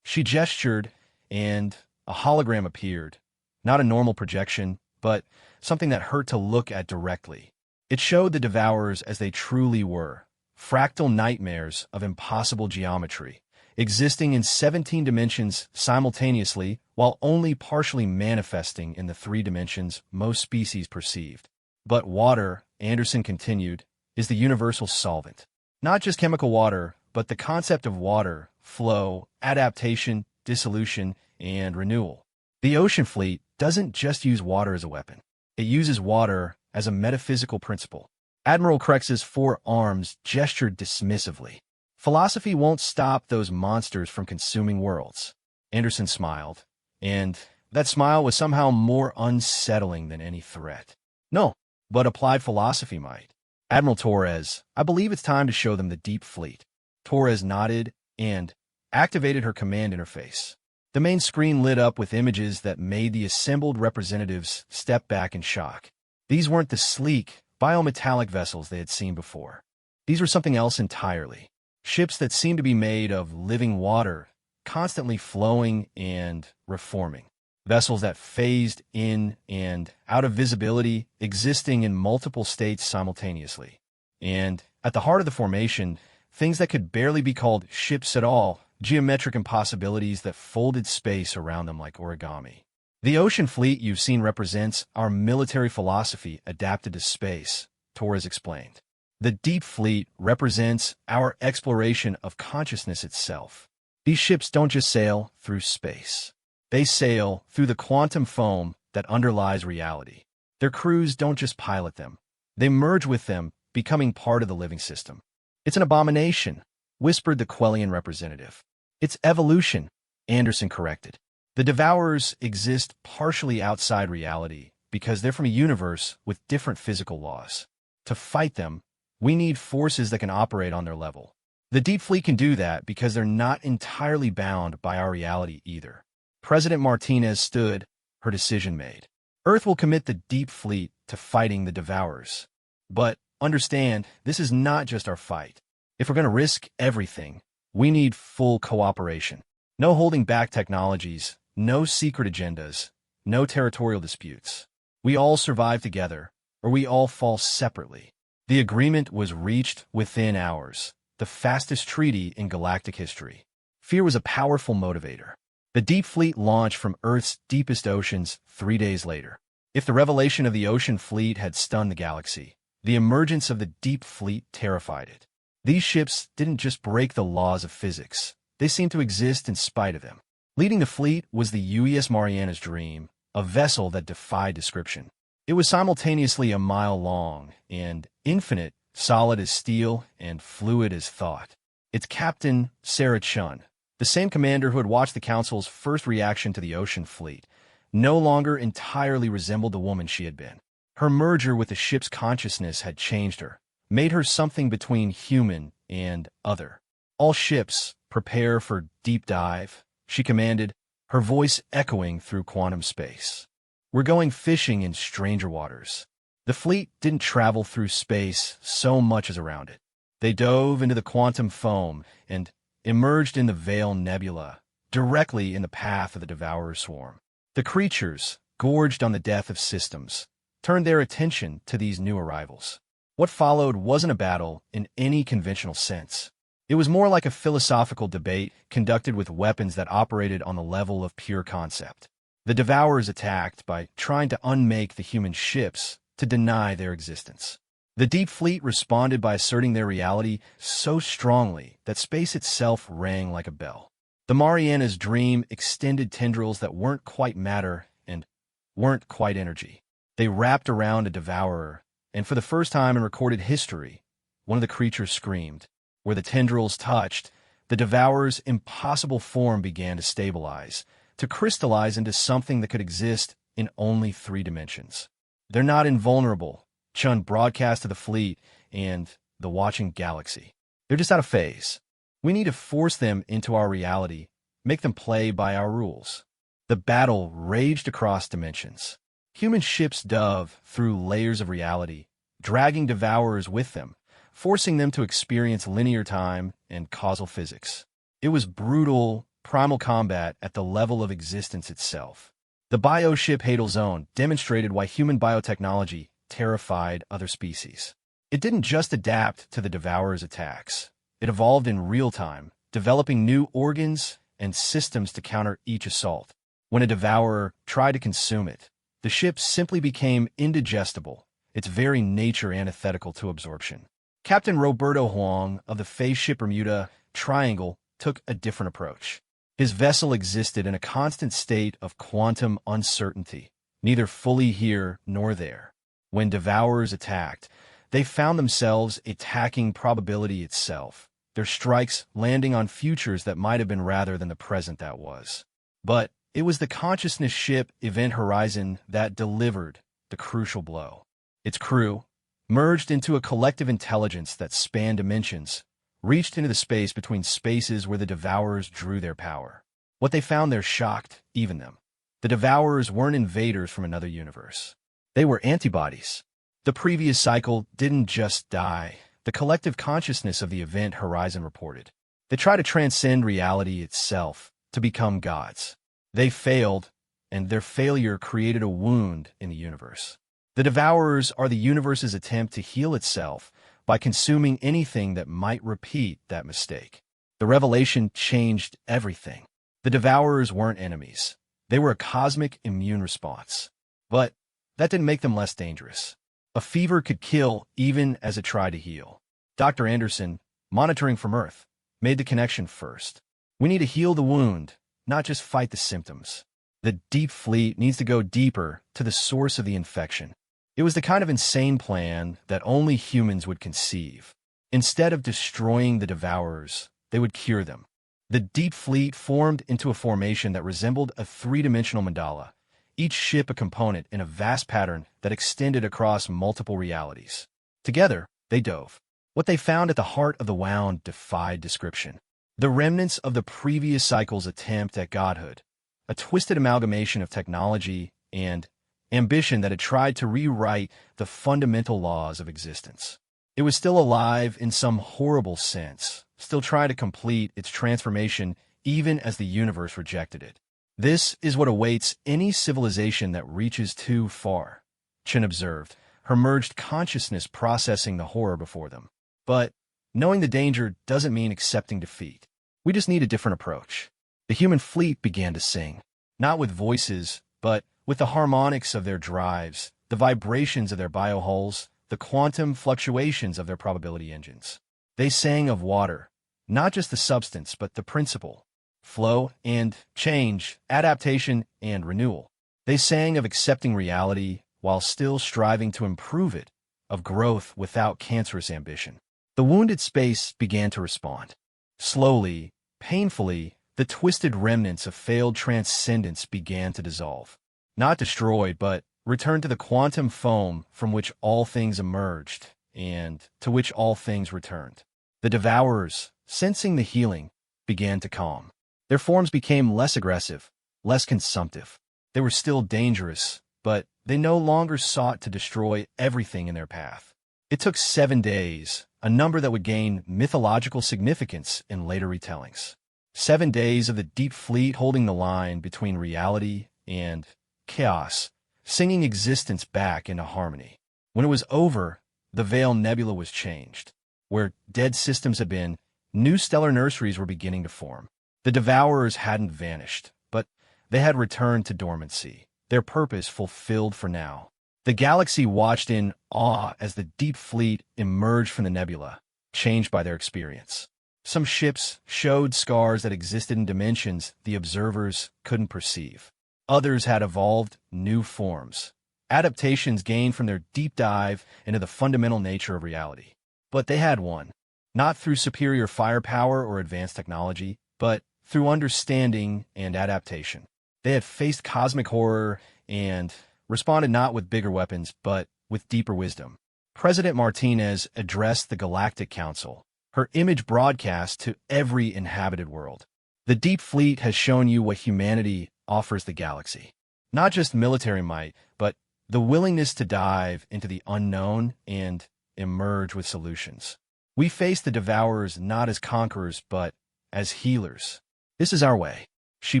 She gestured, and a hologram appeared. Not a normal projection, but something that hurt to look at directly. It showed the devourers as they truly were, fractal nightmares of impossible geometry, existing in 17 dimensions simultaneously while only partially manifesting in the 3 dimensions most species perceived. But water, Anderson continued, is the universal solvent. Not just chemical water, but the concept of water, flow, adaptation, dissolution, and renewal. The ocean fleet doesn't just use water as a weapon. It uses water as a metaphysical principle. Admiral Krex's 4 arms gestured dismissively. Philosophy won't stop those monsters from consuming worlds. Anderson smiled, and that smile was somehow more unsettling than any threat. No, but applied philosophy might. Admiral Torres, I believe it's time to show them the deep fleet. Torres nodded and activated her command interface. The main screen lit up with images that made the assembled representatives step back in shock. These weren't the sleek, biometallic vessels they had seen before. These were something else entirely. Ships that seemed to be made of living water, constantly flowing and reforming. Vessels that phased in and out of visibility, existing in multiple states simultaneously. And at the heart of the formation, things that could barely be called ships at all, geometric impossibilities that folded space around them like origami. The ocean fleet you've seen represents our military philosophy adapted to space, Torres explained. The deep fleet represents our exploration of consciousness itself. These ships don't just sail through space. They sail through the quantum foam that underlies reality. Their crews don't just pilot them. They merge with them, becoming part of the living system. It's an abomination, whispered the Quellian representative. It's evolution, Anderson corrected. The devourers exist partially outside reality because they're from a universe with different physical laws. To fight them, we need forces that can operate on their level. The Deep Fleet can do that because they're not entirely bound by our reality either. President Martinez stood, her decision made. Earth will commit the Deep Fleet to fighting the Devourers. But understand, this is not just our fight. If we're going to risk everything, we need full cooperation. No holding back technologies, no secret agendas, no territorial disputes. We all survive together, or we all fall separately. The agreement was reached within hours, the fastest treaty in galactic history. Fear was a powerful motivator. The Deep Fleet launched from Earth's deepest oceans 3 days later. If the revelation of the ocean fleet had stunned the galaxy, the emergence of the Deep Fleet terrified it. These ships didn't just break the laws of physics, they seemed to exist in spite of them. Leading the fleet was the UES Mariana's Dream, a vessel that defied description. It was simultaneously a mile long and infinite, solid as steel and fluid as thought. Its captain, Sarah Chun, the same commander who had watched the Council's first reaction to the ocean fleet, no longer entirely resembled the woman she had been. Her merger with the ship's consciousness had changed her, made her something between human and other. All ships, prepare for deep dive, she commanded, her voice echoing through quantum space. We're going fishing in stranger waters. The fleet didn't travel through space so much as around it. They dove into the quantum foam and emerged in the Veil Nebula, directly in the path of the Devourer swarm. The creatures, gorged on the death of systems, turned their attention to these new arrivals. What followed wasn't a battle in any conventional sense. It was more like a philosophical debate conducted with weapons that operated on the level of pure concept. The Devourers attacked by trying to unmake the human ships to deny their existence. The Deep Fleet responded by asserting their reality so strongly that space itself rang like a bell. The Mariana's Dream extended tendrils that weren't quite matter and weren't quite energy. They wrapped around a devourer, and for the first time in recorded history, one of the creatures screamed. Where the tendrils touched, the devourer's impossible form began to stabilize, to crystallize into something that could exist in only 3 dimensions. They're not invulnerable, Chun broadcast to the fleet and the watching galaxy. They're just out of phase. We need to force them into our reality, make them play by our rules. The battle raged across dimensions. Human ships dove through layers of reality, dragging devourers with them, forcing them to experience linear time and causal physics. It was brutal, primal combat at the level of existence itself. The bioship Hadal Zone demonstrated why human biotechnology terrified other species. It didn't just adapt to the Devourer's attacks. It evolved in real time, developing new organs and systems to counter each assault. When a Devourer tried to consume it, the ship simply became indigestible, its very nature antithetical to absorption. Captain Roberto Huang of the phase ship Bermuda Triangle took a different approach. His vessel existed in a constant state of quantum uncertainty, neither fully here nor there. When Devourers attacked, they found themselves attacking probability itself, their strikes landing on futures that might have been rather than the present that was. But it was the consciousness ship Event Horizon that delivered the crucial blow. Its crew, merged into a collective intelligence that spanned dimensions, reached into the space between spaces where the Devourers drew their power. What they found there shocked even them. The Devourers weren't invaders from another universe. They were antibodies. The previous cycle didn't just die, the collective consciousness of the Event Horizon reported. They tried to transcend reality itself, to become gods. They failed, and their failure created a wound in the universe. The Devourers are the universe's attempt to heal itself by consuming anything that might repeat that mistake. The revelation changed everything. The Devourers weren't enemies. They were a cosmic immune response. But that didn't make them less dangerous. A fever could kill even as it tried to heal. Dr. Anderson, monitoring from Earth, made the connection first. We need to heal the wound, not just fight the symptoms. The Deep Fleet needs to go deeper to the source of the infection. It was the kind of insane plan that only humans would conceive. Instead of destroying the Devourers, they would cure them. The Deep Fleet formed into a formation that resembled a 3-dimensional mandala, each ship a component in a vast pattern that extended across multiple realities. Together, they dove. What they found at the heart of the wound defied description. The remnants of the previous cycle's attempt at godhood, a twisted amalgamation of technology and ambition that had tried to rewrite the fundamental laws of existence. It was still alive in some horrible sense, still trying to complete its transformation even as the universe rejected it. This is what awaits any civilization that reaches too far, Chen observed, her merged consciousness processing the horror before them. But knowing the danger doesn't mean accepting defeat. We just need a different approach. The human fleet began to sing, not with voices, but with the harmonics of their drives, the vibrations of their biohulls, the quantum fluctuations of their probability engines. They sang of water, not just the substance, but the principle, flow and change, adaptation and renewal. They sang of accepting reality while still striving to improve it, of growth without cancerous ambition. The wounded space began to respond. Slowly, painfully, the twisted remnants of failed transcendence began to dissolve. Not destroyed, but returned to the quantum foam from which all things emerged, and to which all things returned. The devourers, sensing the healing, began to calm. Their forms became less aggressive, less consumptive. They were still dangerous, but they no longer sought to destroy everything in their path. It took 7 days, a number that would gain mythological significance in later retellings. 7 days of the deep fleet holding the line between reality and chaos, singing existence back into harmony. When it was over, the Veil Nebula was changed. Where dead systems had been, new stellar nurseries were beginning to form. The Devourers hadn't vanished, but they had returned to dormancy, their purpose fulfilled for now. The galaxy watched in awe as the deep fleet emerged from the nebula, changed by their experience. Some ships showed scars that existed in dimensions the observers couldn't perceive. Others had evolved new forms, adaptations gained from their deep dive into the fundamental nature of reality. But they had won, not through superior firepower or advanced technology, but through understanding and adaptation. They had faced cosmic horror and responded not with bigger weapons, but with deeper wisdom. President Martinez addressed the Galactic Council, her image broadcast to every inhabited world. The Deep Fleet has shown you what humanity offers the galaxy. Not just military might, but the willingness to dive into the unknown and emerge with solutions. We face the Devourers not as conquerors, but as healers. This is our way. She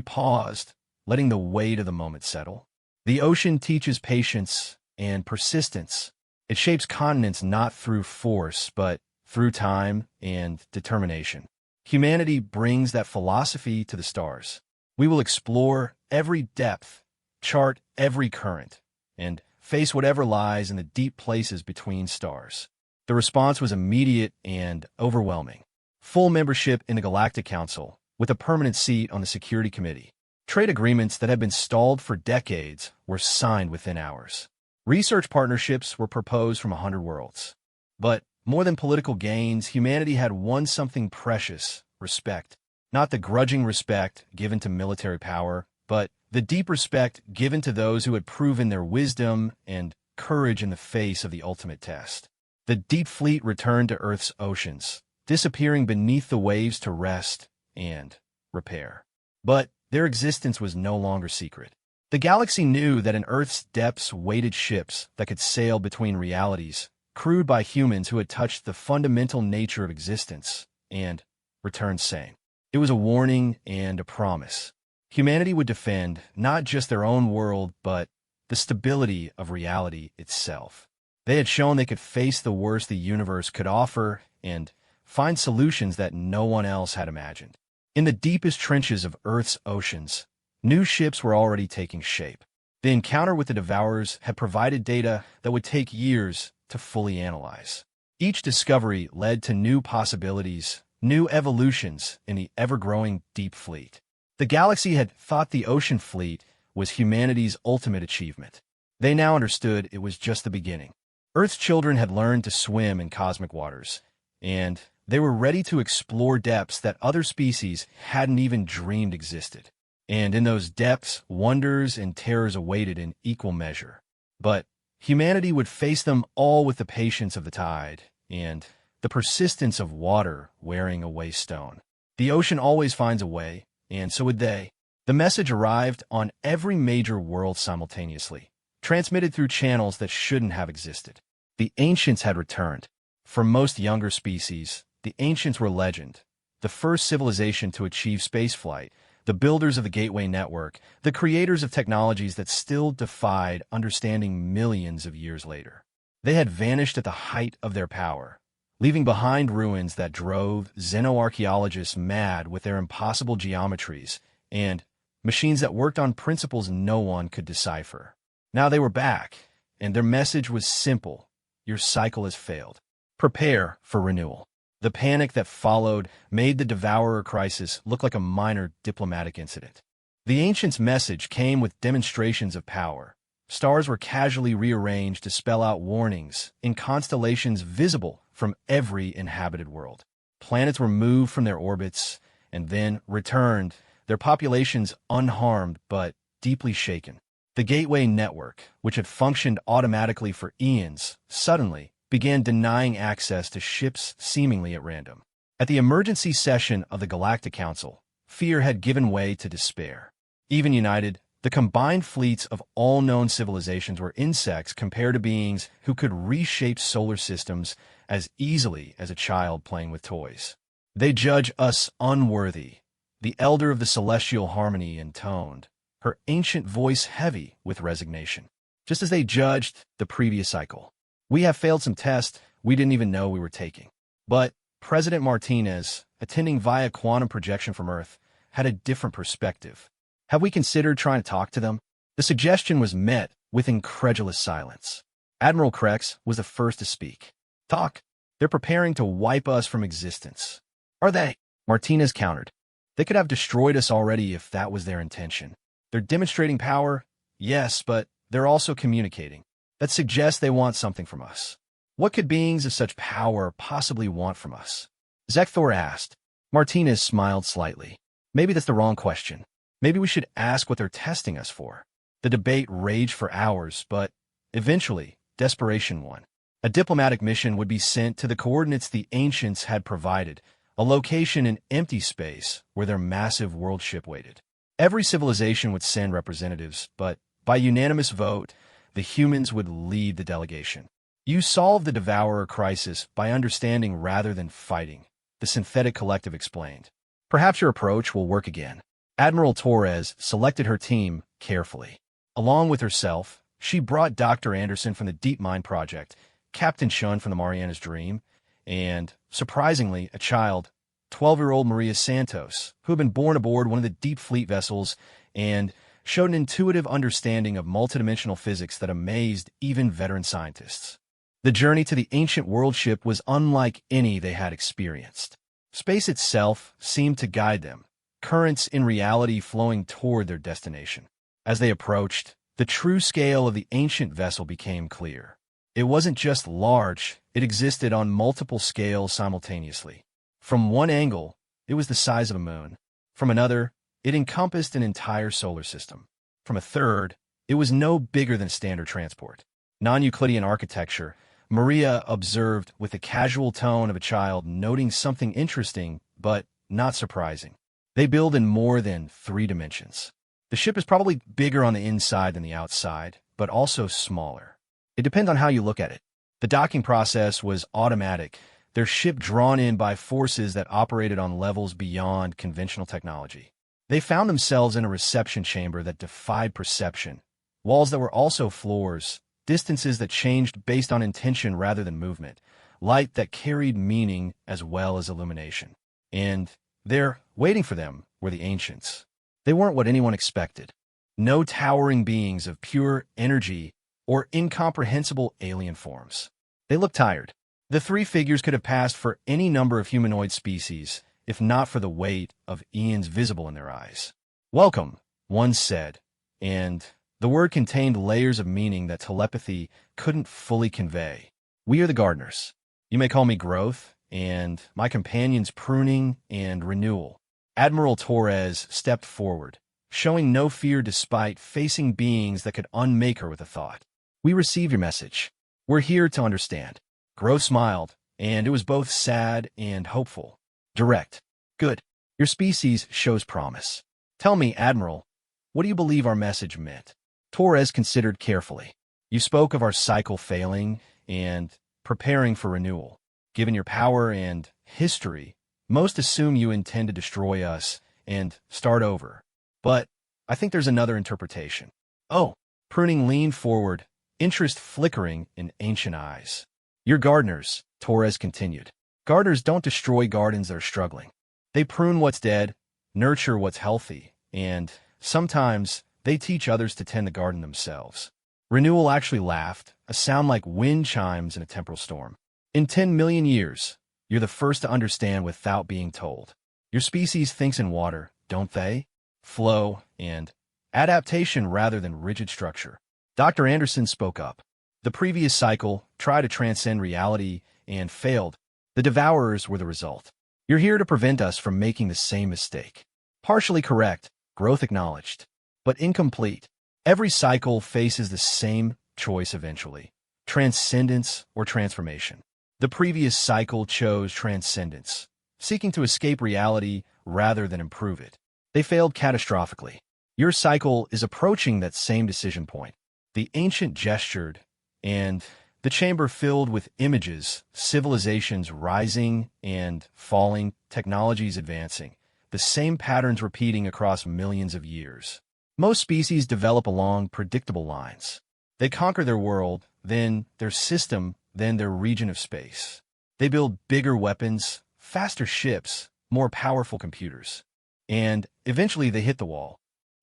paused, letting the weight of the moment settle. The ocean teaches patience and persistence. It shapes continents not through force, but through time and determination. Humanity brings that philosophy to the stars. We will explore every depth, chart every current, and face whatever lies in the deep places between stars. The response was immediate and overwhelming. Full membership in the Galactic Council, with a permanent seat on the Security Committee. Trade agreements that had been stalled for decades were signed within hours. Research partnerships were proposed from 100 worlds. But more than political gains, humanity had won something precious: respect. Not the grudging respect given to military power, but the deep respect given to those who had proven their wisdom and courage in the face of the ultimate test. The Deep Fleet returned to Earth's oceans, disappearing beneath the waves to rest and repair. But their existence was no longer secret. The galaxy knew that in Earth's depths waited ships that could sail between realities, crewed by humans who had touched the fundamental nature of existence and returned sane. It was a warning and a promise. Humanity would defend not just their own world, but the stability of reality itself. They had shown they could face the worst the universe could offer and find solutions that no one else had imagined. In the deepest trenches of Earth's oceans, new ships were already taking shape. The encounter with the Devourers had provided data that would take years to fully analyze. Each discovery led to new possibilities, new evolutions in the ever-growing Deep Fleet. The galaxy had thought the Ocean Fleet was humanity's ultimate achievement. They now understood it was just the beginning. Earth's children had learned to swim in cosmic waters, and they were ready to explore depths that other species hadn't even dreamed existed. And in those depths, wonders and terrors awaited in equal measure. But humanity would face them all with the patience of the tide and the persistence of water wearing away stone. The ocean always finds a way, and so would they. The message arrived on every major world simultaneously, transmitted through channels that shouldn't have existed. The ancients had returned. For most younger species, the ancients were legend, the first civilization to achieve spaceflight, the builders of the Gateway Network, the creators of technologies that still defied understanding millions of years later. They had vanished at the height of their power, leaving behind ruins that drove xenoarchaeologists mad with their impossible geometries and machines that worked on principles no one could decipher. Now they were back, and their message was simple: your cycle has failed. Prepare for renewal. The panic that followed made the Devourer crisis look like a minor diplomatic incident. The ancients' message came with demonstrations of power. Stars were casually rearranged to spell out warnings in constellations visible from every inhabited world. Planets were moved from their orbits and then returned, their populations unharmed but deeply shaken. The Gateway Network, which had functioned automatically for eons, suddenly began denying access to ships seemingly at random. At the emergency session of the Galactic Council, fear had given way to despair. Even united, the combined fleets of all known civilizations were insects compared to beings who could reshape solar systems as easily as a child playing with toys. They judge us unworthy, the elder of the celestial harmony intoned, her ancient voice heavy with resignation, just as they judged the previous cycle. We have failed some tests we didn't even know we were taking. But President Martinez, attending via quantum projection from Earth, had a different perspective. Have we considered trying to talk to them? The suggestion was met with incredulous silence. Admiral Krex was the first to speak. Talk? They're preparing to wipe us from existence. Are they? Martinez countered. They could have destroyed us already if that was their intention. They're demonstrating power, yes, but they're also communicating. That suggests they want something from us. What could beings of such power possibly want from us? Zekthor asked. Martinez smiled slightly. Maybe that's the wrong question. Maybe we should ask what they're testing us for. The debate raged for hours, but eventually, desperation won. A diplomatic mission would be sent to the coordinates the ancients had provided, a location in empty space where their massive world ship waited. Every civilization would send representatives, but by unanimous vote, the humans would lead the delegation. You solve the Devourer crisis by understanding rather than fighting, the synthetic collective explained. Perhaps your approach will work again. Admiral Torres selected her team carefully. Along with herself, she brought Dr. Anderson from the Deep Mind Project, Captain Shun from the Mariana's Dream, and, surprisingly, a child, 12-year-old Maria Santos, who had been born aboard one of the Deep Fleet vessels and showed an intuitive understanding of multidimensional physics that amazed even veteran scientists. The journey to the ancient world ship was unlike any they had experienced. Space itself seemed to guide them, currents in reality flowing toward their destination. As they approached, the true scale of the ancient vessel became clear. It wasn't just large, it existed on multiple scales simultaneously. From one angle, it was the size of a moon. From another, it encompassed an entire solar system. From a third, it was no bigger than standard transport. Non-Euclidean architecture, Maria observed with the casual tone of a child noting something interesting, but not surprising. They build in more than 3 dimensions. The ship is probably bigger on the inside than the outside, but also smaller. It depends on how you look at it. The docking process was automatic, their ship drawn in by forces that operated on levels beyond conventional technology. They found themselves in a reception chamber that defied perception, walls that were also floors, distances that changed based on intention rather than movement, light that carried meaning as well as illumination. And there, waiting for them, were the ancients. They weren't what anyone expected. No towering beings of pure energy or incomprehensible alien forms. They looked tired. The 3 figures could have passed for any number of humanoid species, if not for the weight of eons visible in their eyes. Welcome, one said, and the word contained layers of meaning that telepathy couldn't fully convey. We are the gardeners. You may call me growth, and my companions pruning and renewal. Admiral Torres stepped forward, showing no fear despite facing beings that could unmake her with a thought. "We receive your message. We're here to understand." Growth smiled, and it was both sad and hopeful. "Direct. Good. Your species shows promise. Tell me, Admiral, what do you believe our message meant?" Torres considered carefully. "You spoke of our cycle failing and preparing for renewal. Given your power and history, most assume you intend to destroy us and start over. But I think there's another interpretation." "Oh." Pruning leaned forward, interest flickering in ancient eyes. "Your gardeners," Torres continued. "Gardeners don't destroy gardens that are struggling. They prune what's dead, nurture what's healthy, and sometimes they teach others to tend the garden themselves." Renewal actually laughed, a sound like wind chimes in a temporal storm. "In 10 million years, you're the first to understand without being told. Your species thinks in water, don't they? Flow and adaptation rather than rigid structure." Dr. Anderson spoke up. "The previous cycle tried to transcend reality and failed. The Devourers were the result. You're here to prevent us from making the same mistake." "Partially correct," Growth acknowledged, "but incomplete. Every cycle faces the same choice eventually: transcendence or transformation. The previous cycle chose transcendence, seeking to escape reality rather than improve it. They failed catastrophically. Your cycle is approaching that same decision point." The ancient gestured, and the chamber filled with images, civilizations rising and falling, technologies advancing, the same patterns repeating across millions of years. Most species develop along predictable lines. They conquer their world, then their system, then their region of space. They build bigger weapons, faster ships, more powerful computers. And eventually they hit the wall.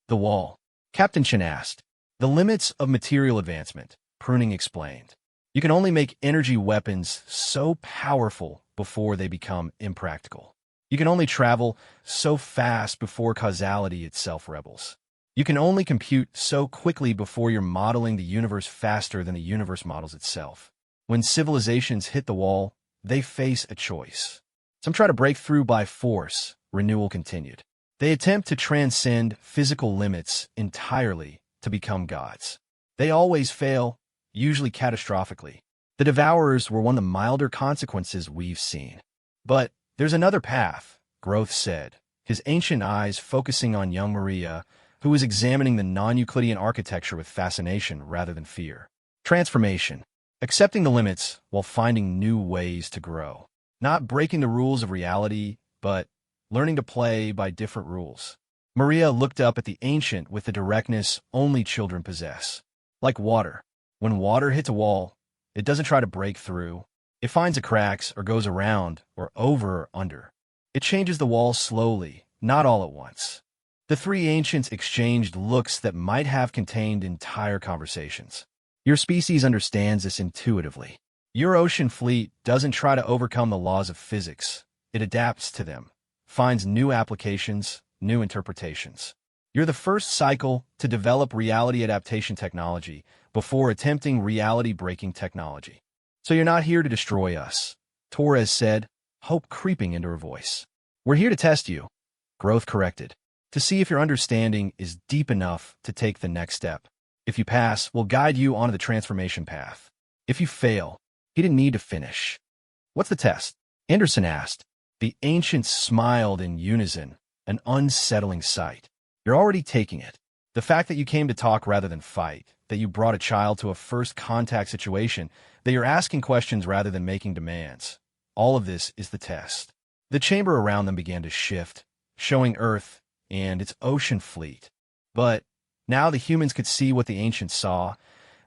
"The wall?" Captain Chen asked. "The limits of material advancement," Pruning explained. "You can only make energy weapons so powerful before they become impractical. You can only travel so fast before causality itself rebels. You can only compute so quickly before you're modeling the universe faster than the universe models itself. When civilizations hit the wall, they face a choice. Some try to break through by force," Renewal continued. "They attempt to transcend physical limits entirely to become gods. They always fail, usually catastrophically. The Devourers were one of the milder consequences we've seen. But there's another path," Growth said, his ancient eyes focusing on young Maria, who was examining the non-Euclidean architecture with fascination rather than fear. "Transformation. Accepting the limits while finding new ways to grow. Not breaking the rules of reality, but learning to play by different rules." Maria looked up at the ancient with the directness only children possess. "Like water. When water hits a wall, it doesn't try to break through. It finds the cracks or goes around or over or under. It changes the wall slowly, not all at once." The three ancients exchanged looks that might have contained entire conversations. "Your species understands this intuitively. Your ocean fleet doesn't try to overcome the laws of physics. It adapts to them, finds new applications, new interpretations. You're the first cycle to develop reality adaptation technology before attempting reality-breaking technology. So you're not here to destroy us," Torres said, hope creeping into her voice. "We're here to test you," Growth corrected, "to see if your understanding is deep enough to take the next step. If you pass, we'll guide you onto the transformation path. If you fail," he didn't need to finish. "What's the test?" Anderson asked. The ancients smiled in unison, an unsettling sight. "You're already taking it. The fact that you came to talk rather than fight, that you brought a child to a first contact situation, that you're asking questions rather than making demands. All of this is the test." The chamber around them began to shift, showing Earth and its ocean fleet. But now the humans could see what the ancients saw,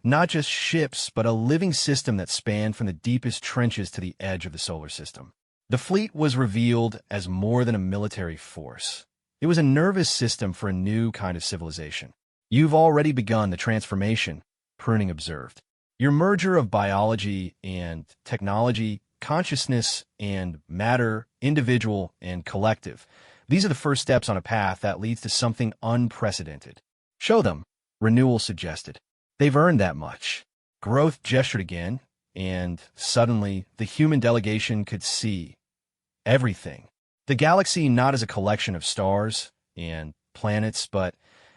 not just ships, but a living system that spanned from the deepest trenches to the edge of the solar system. The fleet was revealed as more than a military force. It was a nervous system for a new kind of civilization. "You've already begun the transformation," Pruning observed. "Your merger of biology and technology, consciousness and matter, individual and collective. These are the first steps on a path that leads to something unprecedented." "Show them," Renewal suggested. "They've earned that much." Growth gestured again, and suddenly the human delegation could see everything. The galaxy not as a collection of stars and planets, but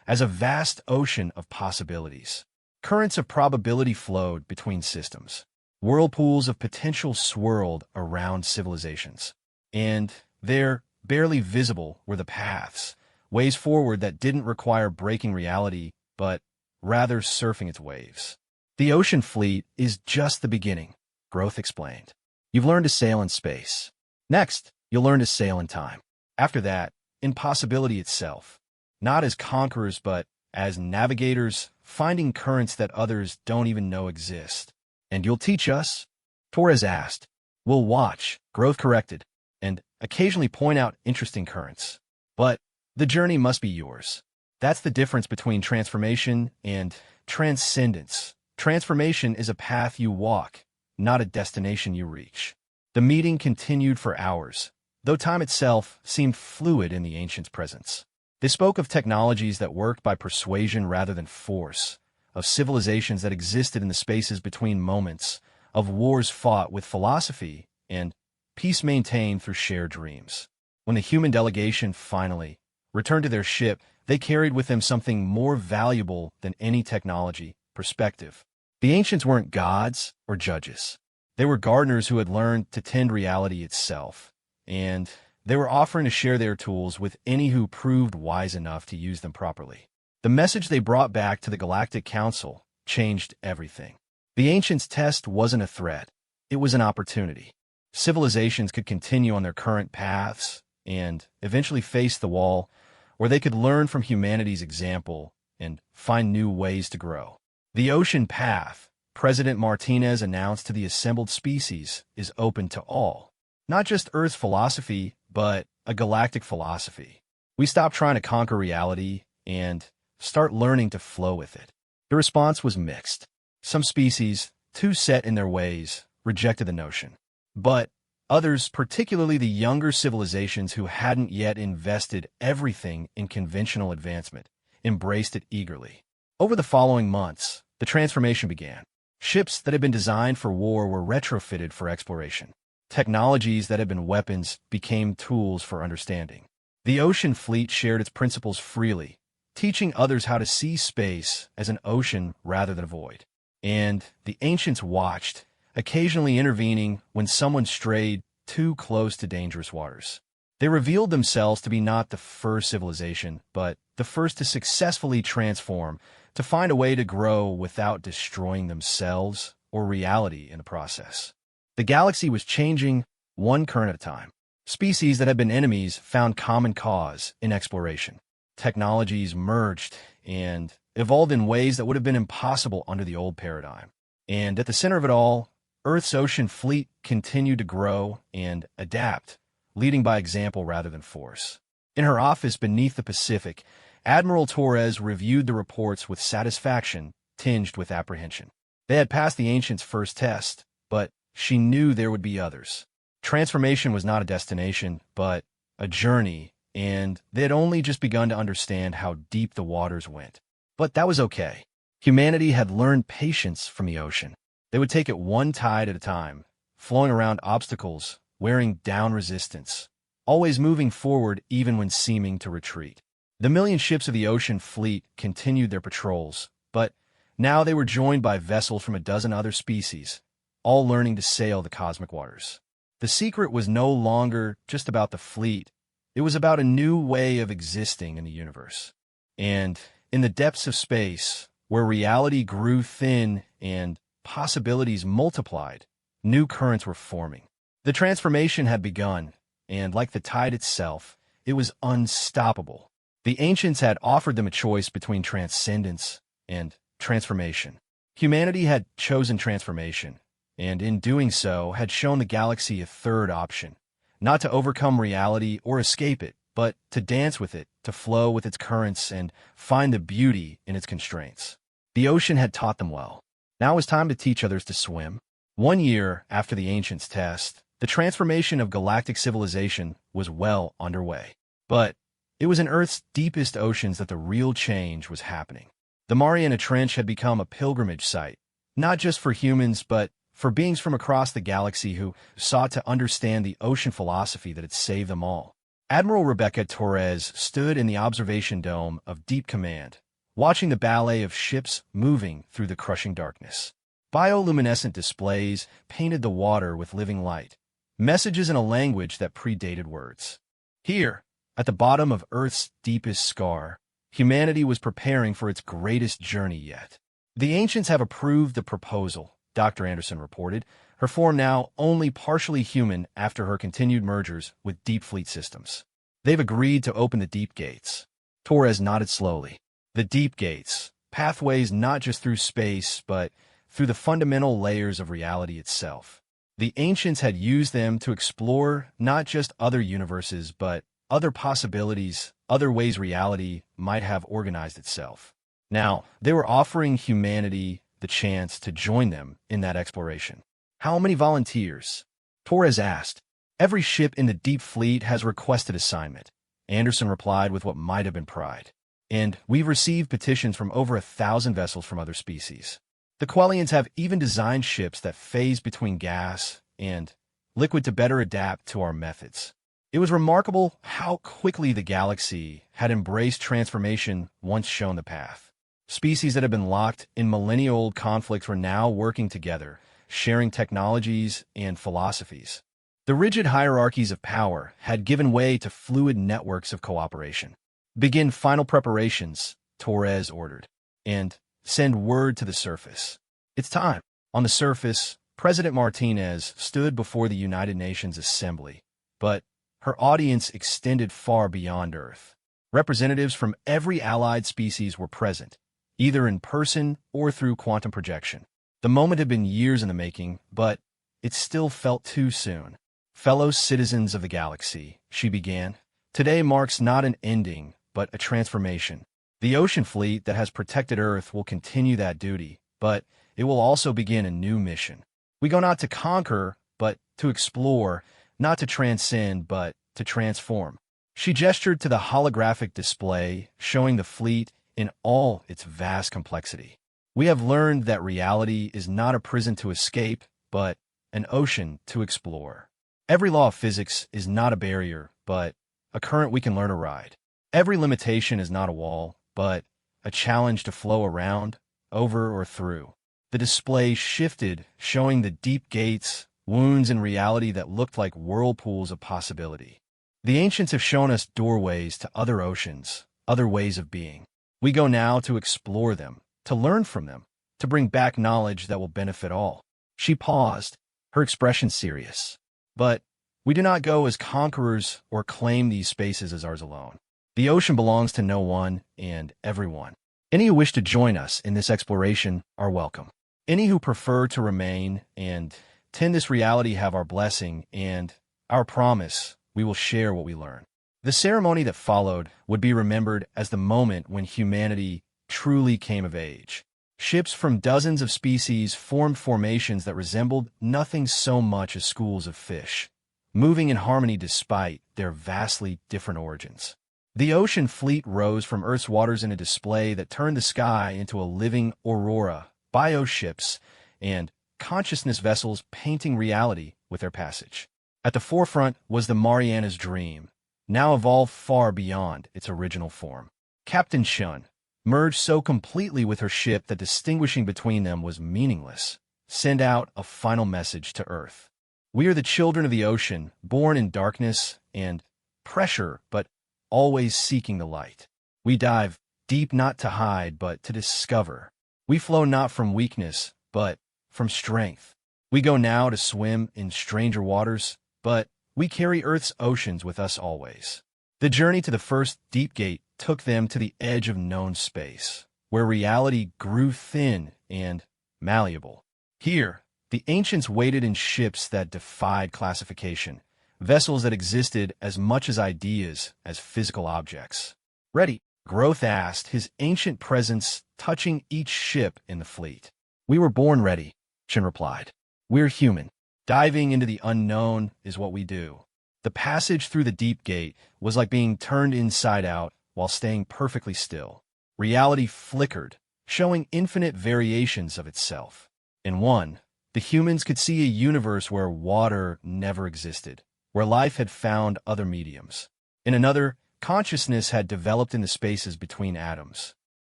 as a vast ocean of possibilities. Currents of probability flowed between systems. Whirlpools of potential swirled around civilizations. And there, barely visible, were the paths, ways forward that didn't require breaking reality, but rather surfing its waves. The ocean fleet is just the beginning, Growth explained. You've learned to sail in space. Next, you'll learn to sail in time. After that, in possibility itself. Not as conquerors, but as navigators, finding currents that others don't even know exist. And you'll teach us? Torres asked. We'll watch, Growth corrected, and occasionally point out interesting currents. But the journey must be yours. That's the difference between transformation and transcendence. Transformation is a path you walk, not a destination you reach. The meeting continued for hours, though time itself seemed fluid in the ancients' presence. They spoke of technologies that worked by persuasion rather than force, of civilizations that existed in the spaces between moments, of wars fought with philosophy, and peace maintained through shared dreams. When the human delegation finally returned to their ship, they carried with them something more valuable than any technology: perspective. The ancients weren't gods or judges. They were gardeners who had learned to tend reality itself, and they were offering to share their tools with any who proved wise enough to use them properly. The message they brought back to the Galactic Council changed everything. The ancients' test wasn't a threat. It was an opportunity. Civilizations could continue on their current paths and eventually face the wall, where they could learn from humanity's example and find new ways to grow. The ocean path, President Martinez announced to the assembled species, is open to all. Not just Earth's philosophy, but a galactic philosophy. We stop trying to conquer reality and start learning to flow with it. The response was mixed. Some species, too set in their ways, rejected the notion. But others, particularly the younger civilizations who hadn't yet invested everything in conventional advancement, embraced it eagerly. Over the following months, the transformation began. Ships that had been designed for war were retrofitted for exploration. Technologies that had been weapons became tools for understanding. The ocean fleet shared its principles freely, teaching others how to see space as an ocean rather than a void. And the ancients watched, occasionally intervening when someone strayed too close to dangerous waters. They revealed themselves to be not the first civilization, but the first to successfully transform, to find a way to grow without destroying themselves or reality in the process. The galaxy was changing one current at a time. Species that had been enemies found common cause in exploration. Technologies merged and evolved in ways that would have been impossible under the old paradigm. And at the center of it all, Earth's ocean fleet continued to grow and adapt, leading by example rather than force. In her office beneath the Pacific, Admiral Torres reviewed the reports with satisfaction tinged with apprehension. They had passed the ancients' first test, but she knew there would be others. Transformation was not a destination, but a journey, and they had only just begun to understand how deep the waters went. But that was okay. Humanity had learned patience from the ocean. They would take it one tide at a time, flowing around obstacles, wearing down resistance, always moving forward even when seeming to retreat. The million ships of the ocean fleet continued their patrols, but now they were joined by vessels from a dozen other species, all learning to sail the cosmic waters. The secret was no longer just about the fleet. It was about a new way of existing in the universe. And in the depths of space, where reality grew thin and possibilities multiplied, new currents were forming. The transformation had begun, and like the tide itself, it was unstoppable. The ancients had offered them a choice between transcendence and transformation. Humanity had chosen transformation, and in doing so had shown the galaxy a third option, not to overcome reality or escape it, but to dance with it, to flow with its currents and find the beauty in its constraints. The ocean had taught them well. Now it was time to teach others to swim. 1 year after the ancients' test, the transformation of galactic civilization was well underway. But it was in Earth's deepest oceans that the real change was happening. The Mariana Trench had become a pilgrimage site, not just for humans, but for beings from across the galaxy who sought to understand the ocean philosophy that had saved them all. Admiral Rebecca Torres stood in the observation dome of Deep Command, watching the ballet of ships moving through the crushing darkness. Bioluminescent displays painted the water with living light, messages in a language that predated words. Here, at the bottom of Earth's deepest scar, humanity was preparing for its greatest journey yet. The ancients have approved the proposal, Dr. Anderson reported, her form now only partially human after her continued mergers with Deep Fleet systems. They've agreed to open the Deep Gates. Torres nodded slowly. The Deep Gates, pathways not just through space, but through the fundamental layers of reality itself. The ancients had used them to explore not just other universes, but other possibilities, other ways reality might have organized itself. Now, they were offering humanity the chance to join them in that exploration. How many volunteers? Torres asked. Every ship in the Deep Fleet has requested assignment. Anderson replied with what might have been pride. And we've received petitions from over 1,000 vessels from other species. The Quellians have even designed ships that phase between gas and liquid to better adapt to our methods. It was remarkable how quickly the galaxy had embraced transformation once shown the path. Species that had been locked in millennia-old conflicts were now working together, sharing technologies and philosophies. The rigid hierarchies of power had given way to fluid networks of cooperation. Begin final preparations, Torres ordered, and send word to the surface. It's time. On the surface, President Martinez stood before the United Nations Assembly, but her audience extended far beyond Earth. Representatives from every allied species were present, either in person or through quantum projection. The moment had been years in the making, but it still felt too soon. Fellow citizens of the galaxy, she began, today marks not an ending, but a transformation. The ocean fleet that has protected Earth will continue that duty, but it will also begin a new mission. We go not to conquer, but to explore, not to transcend, but to transform. She gestured to the holographic display, showing the fleet in all its vast complexity. We have learned that reality is not a prison to escape, but an ocean to explore. Every law of physics is not a barrier, but a current we can learn to ride. Every limitation is not a wall, but a challenge to flow around, over, or through. The display shifted, showing the deep gates, wounds in reality that looked like whirlpools of possibility. The ancients have shown us doorways to other oceans, other ways of being. We go now to explore them, to learn from them, to bring back knowledge that will benefit all. She paused, her expression serious. But we do not go as conquerors or claim these spaces as ours alone. The ocean belongs to no one and everyone. Any who wish to join us in this exploration are welcome. Any who prefer to remain and tend this reality have our blessing and our promise we will share what we learn. The ceremony that followed would be remembered as the moment when humanity truly came of age. Ships from dozens of species formed formations that resembled nothing so much as schools of fish, moving in harmony despite their vastly different origins. The ocean fleet rose from Earth's waters in a display that turned the sky into a living aurora, bioships, and consciousness vessels painting reality with their passage. At the forefront was the Mariana's Dream, now evolved far beyond its original form. Captain Shun merged so completely with her ship that distinguishing between them was meaningless. Send out a final message to Earth. We are the children of the ocean, born in darkness and pressure, but always seeking the light. We dive deep not to hide, but to discover. We flow not from weakness, but from strength. We go now to swim in stranger waters, but we carry Earth's oceans with us always. The journey to the first deep gate took them to the edge of known space, where reality grew thin and malleable. Here, the ancients waited in ships that defied classification, vessels that existed as much as ideas as physical objects. Ready, Growth asked, his ancient presence touching each ship in the fleet. We were born ready, Shin replied. We're human. Diving into the unknown is what we do. The passage through the deep gate was like being turned inside out while staying perfectly still. Reality flickered, showing infinite variations of itself. In one, the humans could see a universe where water never existed, where life had found other mediums. In another, consciousness had developed in the spaces between atoms.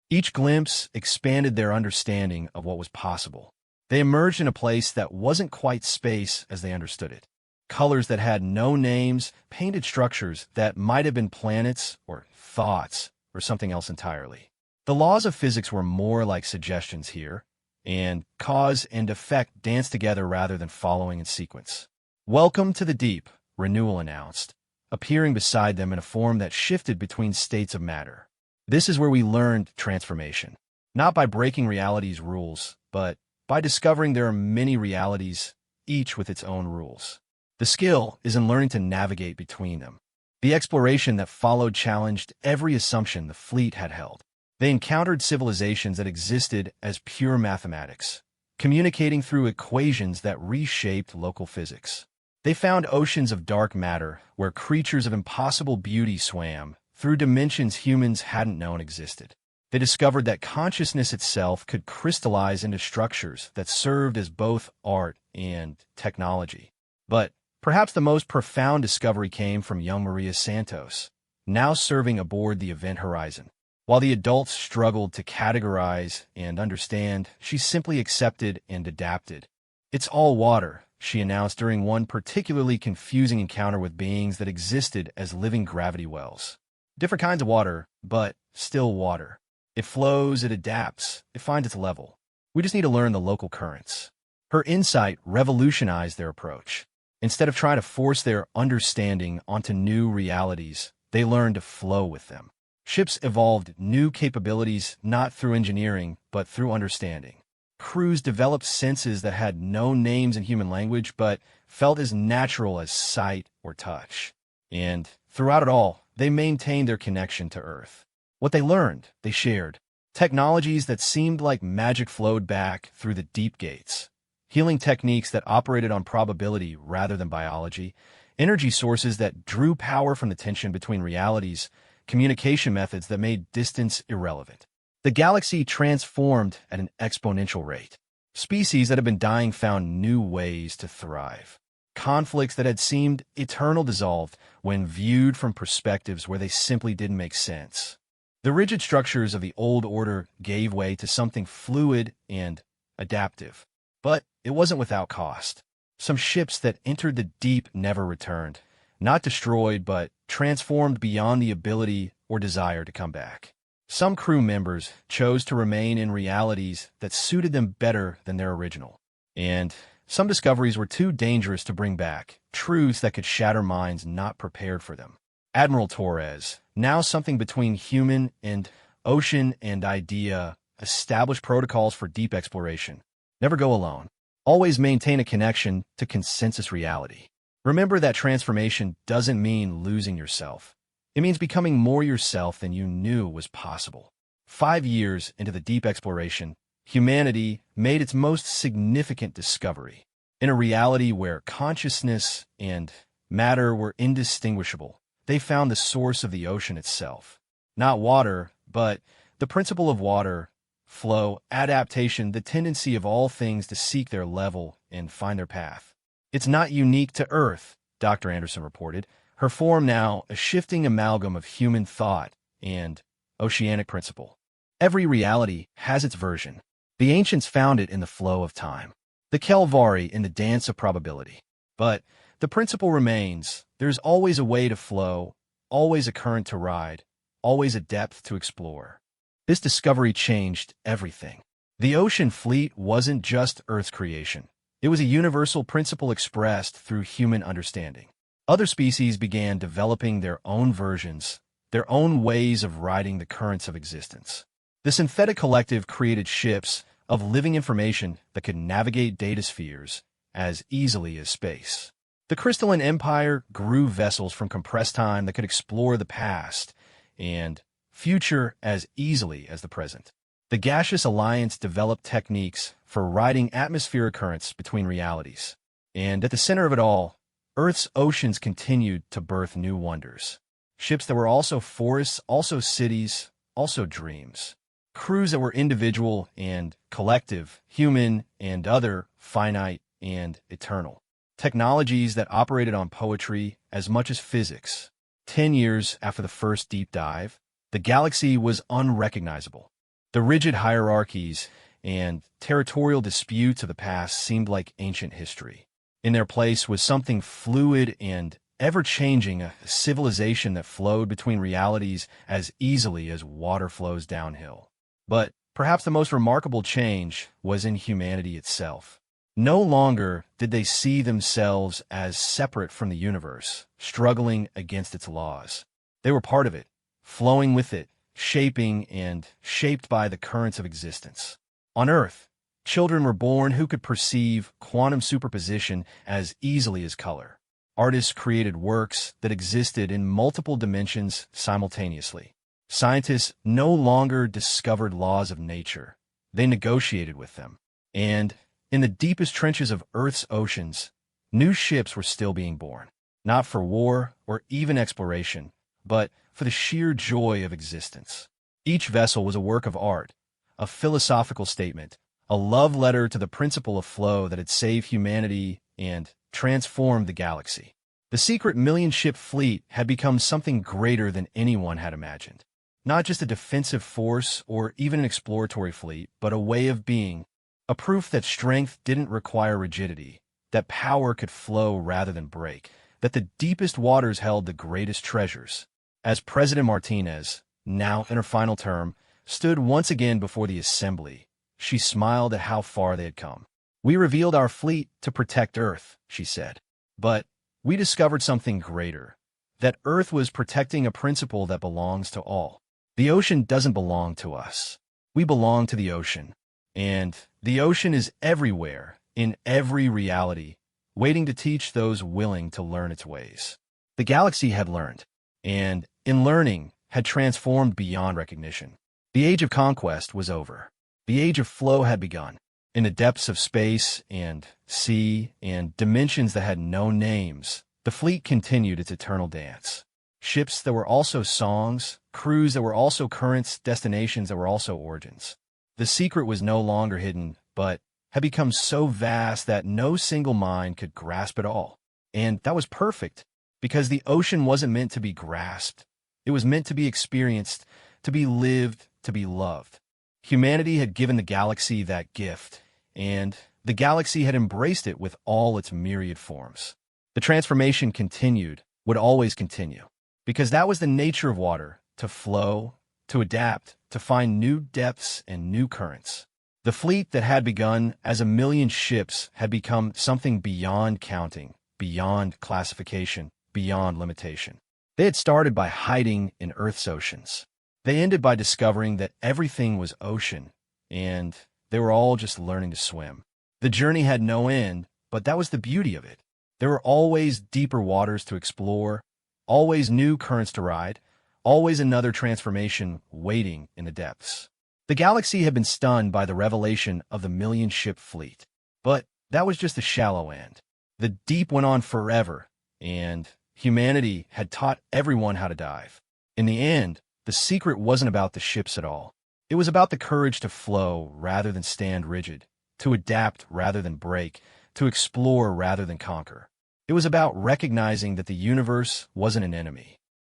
Each glimpse expanded their understanding of what was possible. They emerged in a place that wasn't quite space as they understood it. Colors that had no names, painted structures that might have been planets or thoughts or something else entirely. The laws of physics were more like suggestions here, and cause and effect danced together rather than following in sequence. "Welcome to the deep," Renewal announced, appearing beside them in a form that shifted between states of matter. This is where we learned transformation, not by breaking reality's rules, but by discovering there are many realities, each with its own rules. The skill is in learning to navigate between them. The exploration that followed challenged every assumption the fleet had held. They encountered civilizations that existed as pure mathematics, communicating through equations that reshaped local physics. They found oceans of dark matter where creatures of impossible beauty swam through dimensions humans hadn't known existed. They discovered that consciousness itself could crystallize into structures that served as both art and technology. But perhaps the most profound discovery came from young Maria Santos, now serving aboard the Event Horizon. While the adults struggled to categorize and understand, she simply accepted and adapted. "It's all water," she announced during one particularly confusing encounter with beings that existed as living gravity wells. Different kinds of water, but still water. It flows, it adapts, it finds its level. We just need to learn the local currents. Her insight revolutionized their approach. Instead of trying to force their understanding onto new realities, they learned to flow with them. Ships evolved new capabilities not through engineering, but through understanding. Crews developed senses that had no names in human language, but felt as natural as sight or touch. And throughout it all, they maintained their connection to Earth. What they learned, they shared. Technologies that seemed like magic flowed back through the deep gates. Healing techniques that operated on probability rather than biology. Energy sources that drew power from the tension between realities. Communication methods that made distance irrelevant. The galaxy transformed at an exponential rate. Species that had been dying found new ways to thrive. Conflicts that had seemed eternal dissolved when viewed from perspectives where they simply didn't make sense. The rigid structures of the old order gave way to something fluid and adaptive. But it wasn't without cost. Some ships that entered the deep never returned. Not destroyed, but transformed beyond the ability or desire to come back. Some crew members chose to remain in realities that suited them better than their original. And some discoveries were too dangerous to bring back, truths that could shatter minds not prepared for them. Admiral Torres, now something between human and ocean and idea, established protocols for deep exploration. Never go alone. Always maintain a connection to consensus reality. Remember that transformation doesn't mean losing yourself. It means becoming more yourself than you knew was possible. 5 years into the deep exploration, humanity made its most significant discovery. In a reality where consciousness and matter were indistinguishable, they found the source of the ocean itself. Not water, but the principle of water, flow, adaptation, the tendency of all things to seek their level and find their path. "It's not unique to Earth," Dr. Anderson reported, her form now a shifting amalgam of human thought and oceanic principle. Every reality has its version. The ancients found it in the flow of time, the Kelvari in the dance of probability. But the principle remains: there's always a way to flow, always a current to ride, always a depth to explore. This discovery changed everything. The ocean fleet wasn't just Earth's creation. It was a universal principle expressed through human understanding. Other species began developing their own versions, their own ways of riding the currents of existence. The synthetic collective created ships of living information that could navigate data spheres as easily as space. The crystalline empire grew vessels from compressed time that could explore the past and future as easily as the present. The gaseous alliance developed techniques for riding atmospheric currents between realities. And at the center of it all, Earth's oceans continued to birth new wonders. Ships that were also forests, also cities, also dreams. Crews that were individual and collective, human and other, finite and eternal. Technologies that operated on poetry as much as physics. 10 years after the first deep dive, the galaxy was unrecognizable. The rigid hierarchies and territorial disputes of the past seemed like ancient history. In their place was something fluid and ever-changing, a civilization that flowed between realities as easily as water flows downhill. But perhaps the most remarkable change was in humanity itself. No longer did they see themselves as separate from the universe, struggling against its laws. They were part of it, flowing with it, shaping and shaped by the currents of existence. On Earth, children were born who could perceive quantum superposition as easily as color. Artists created works that existed in multiple dimensions simultaneously. Scientists no longer discovered laws of nature. They negotiated with them. And in the deepest trenches of Earth's oceans, new ships were still being born, not for war or even exploration, but for the sheer joy of existence. Each vessel was a work of art, a philosophical statement, a love letter to the principle of flow that had saved humanity and transformed the galaxy. The secret million-ship fleet had become something greater than anyone had imagined. Not just a defensive force or even an exploratory fleet, but a way of being, a proof that strength didn't require rigidity, that power could flow rather than break, that the deepest waters held the greatest treasures. As President Martinez, now in her final term, stood once again before the assembly, she smiled at how far they had come. "We revealed our fleet to protect Earth," she said. "But we discovered something greater, that Earth was protecting a principle that belongs to all. The ocean doesn't belong to us. We belong to the ocean. And the ocean is everywhere, in every reality, waiting to teach those willing to learn its ways." The galaxy had learned, and in learning, had transformed beyond recognition. The age of conquest was over. The age of flow had begun. In the depths of space and sea and dimensions that had no names, the fleet continued its eternal dance. Ships that were also songs, crews that were also currents, destinations that were also origins. The secret was no longer hidden, but had become so vast that no single mind could grasp it all. And that was perfect, because the ocean wasn't meant to be grasped. It was meant to be experienced, to be lived, to be loved. Humanity had given the galaxy that gift, and the galaxy had embraced it with all its myriad forms. The transformation continued, would always continue, because that was the nature of water, to flow, to adapt, to find new depths and new currents. The fleet that had begun as 1,000,000 ships had become something beyond counting, beyond classification, beyond limitation. They had started by hiding in Earth's oceans. They ended by discovering that everything was ocean, and they were all just learning to swim. The journey had no end, but that was the beauty of it. There were always deeper waters to explore, always new currents to ride, always another transformation waiting in the depths. The galaxy had been stunned by the revelation of the 1,000,000-ship fleet, but that was just the shallow end. The deep went on forever, and humanity had taught everyone how to dive. In the end, the secret wasn't about the ships at all. It was about the courage to flow rather than stand rigid, to adapt rather than break, to explore rather than conquer. It was about recognizing that the universe wasn't an enemy.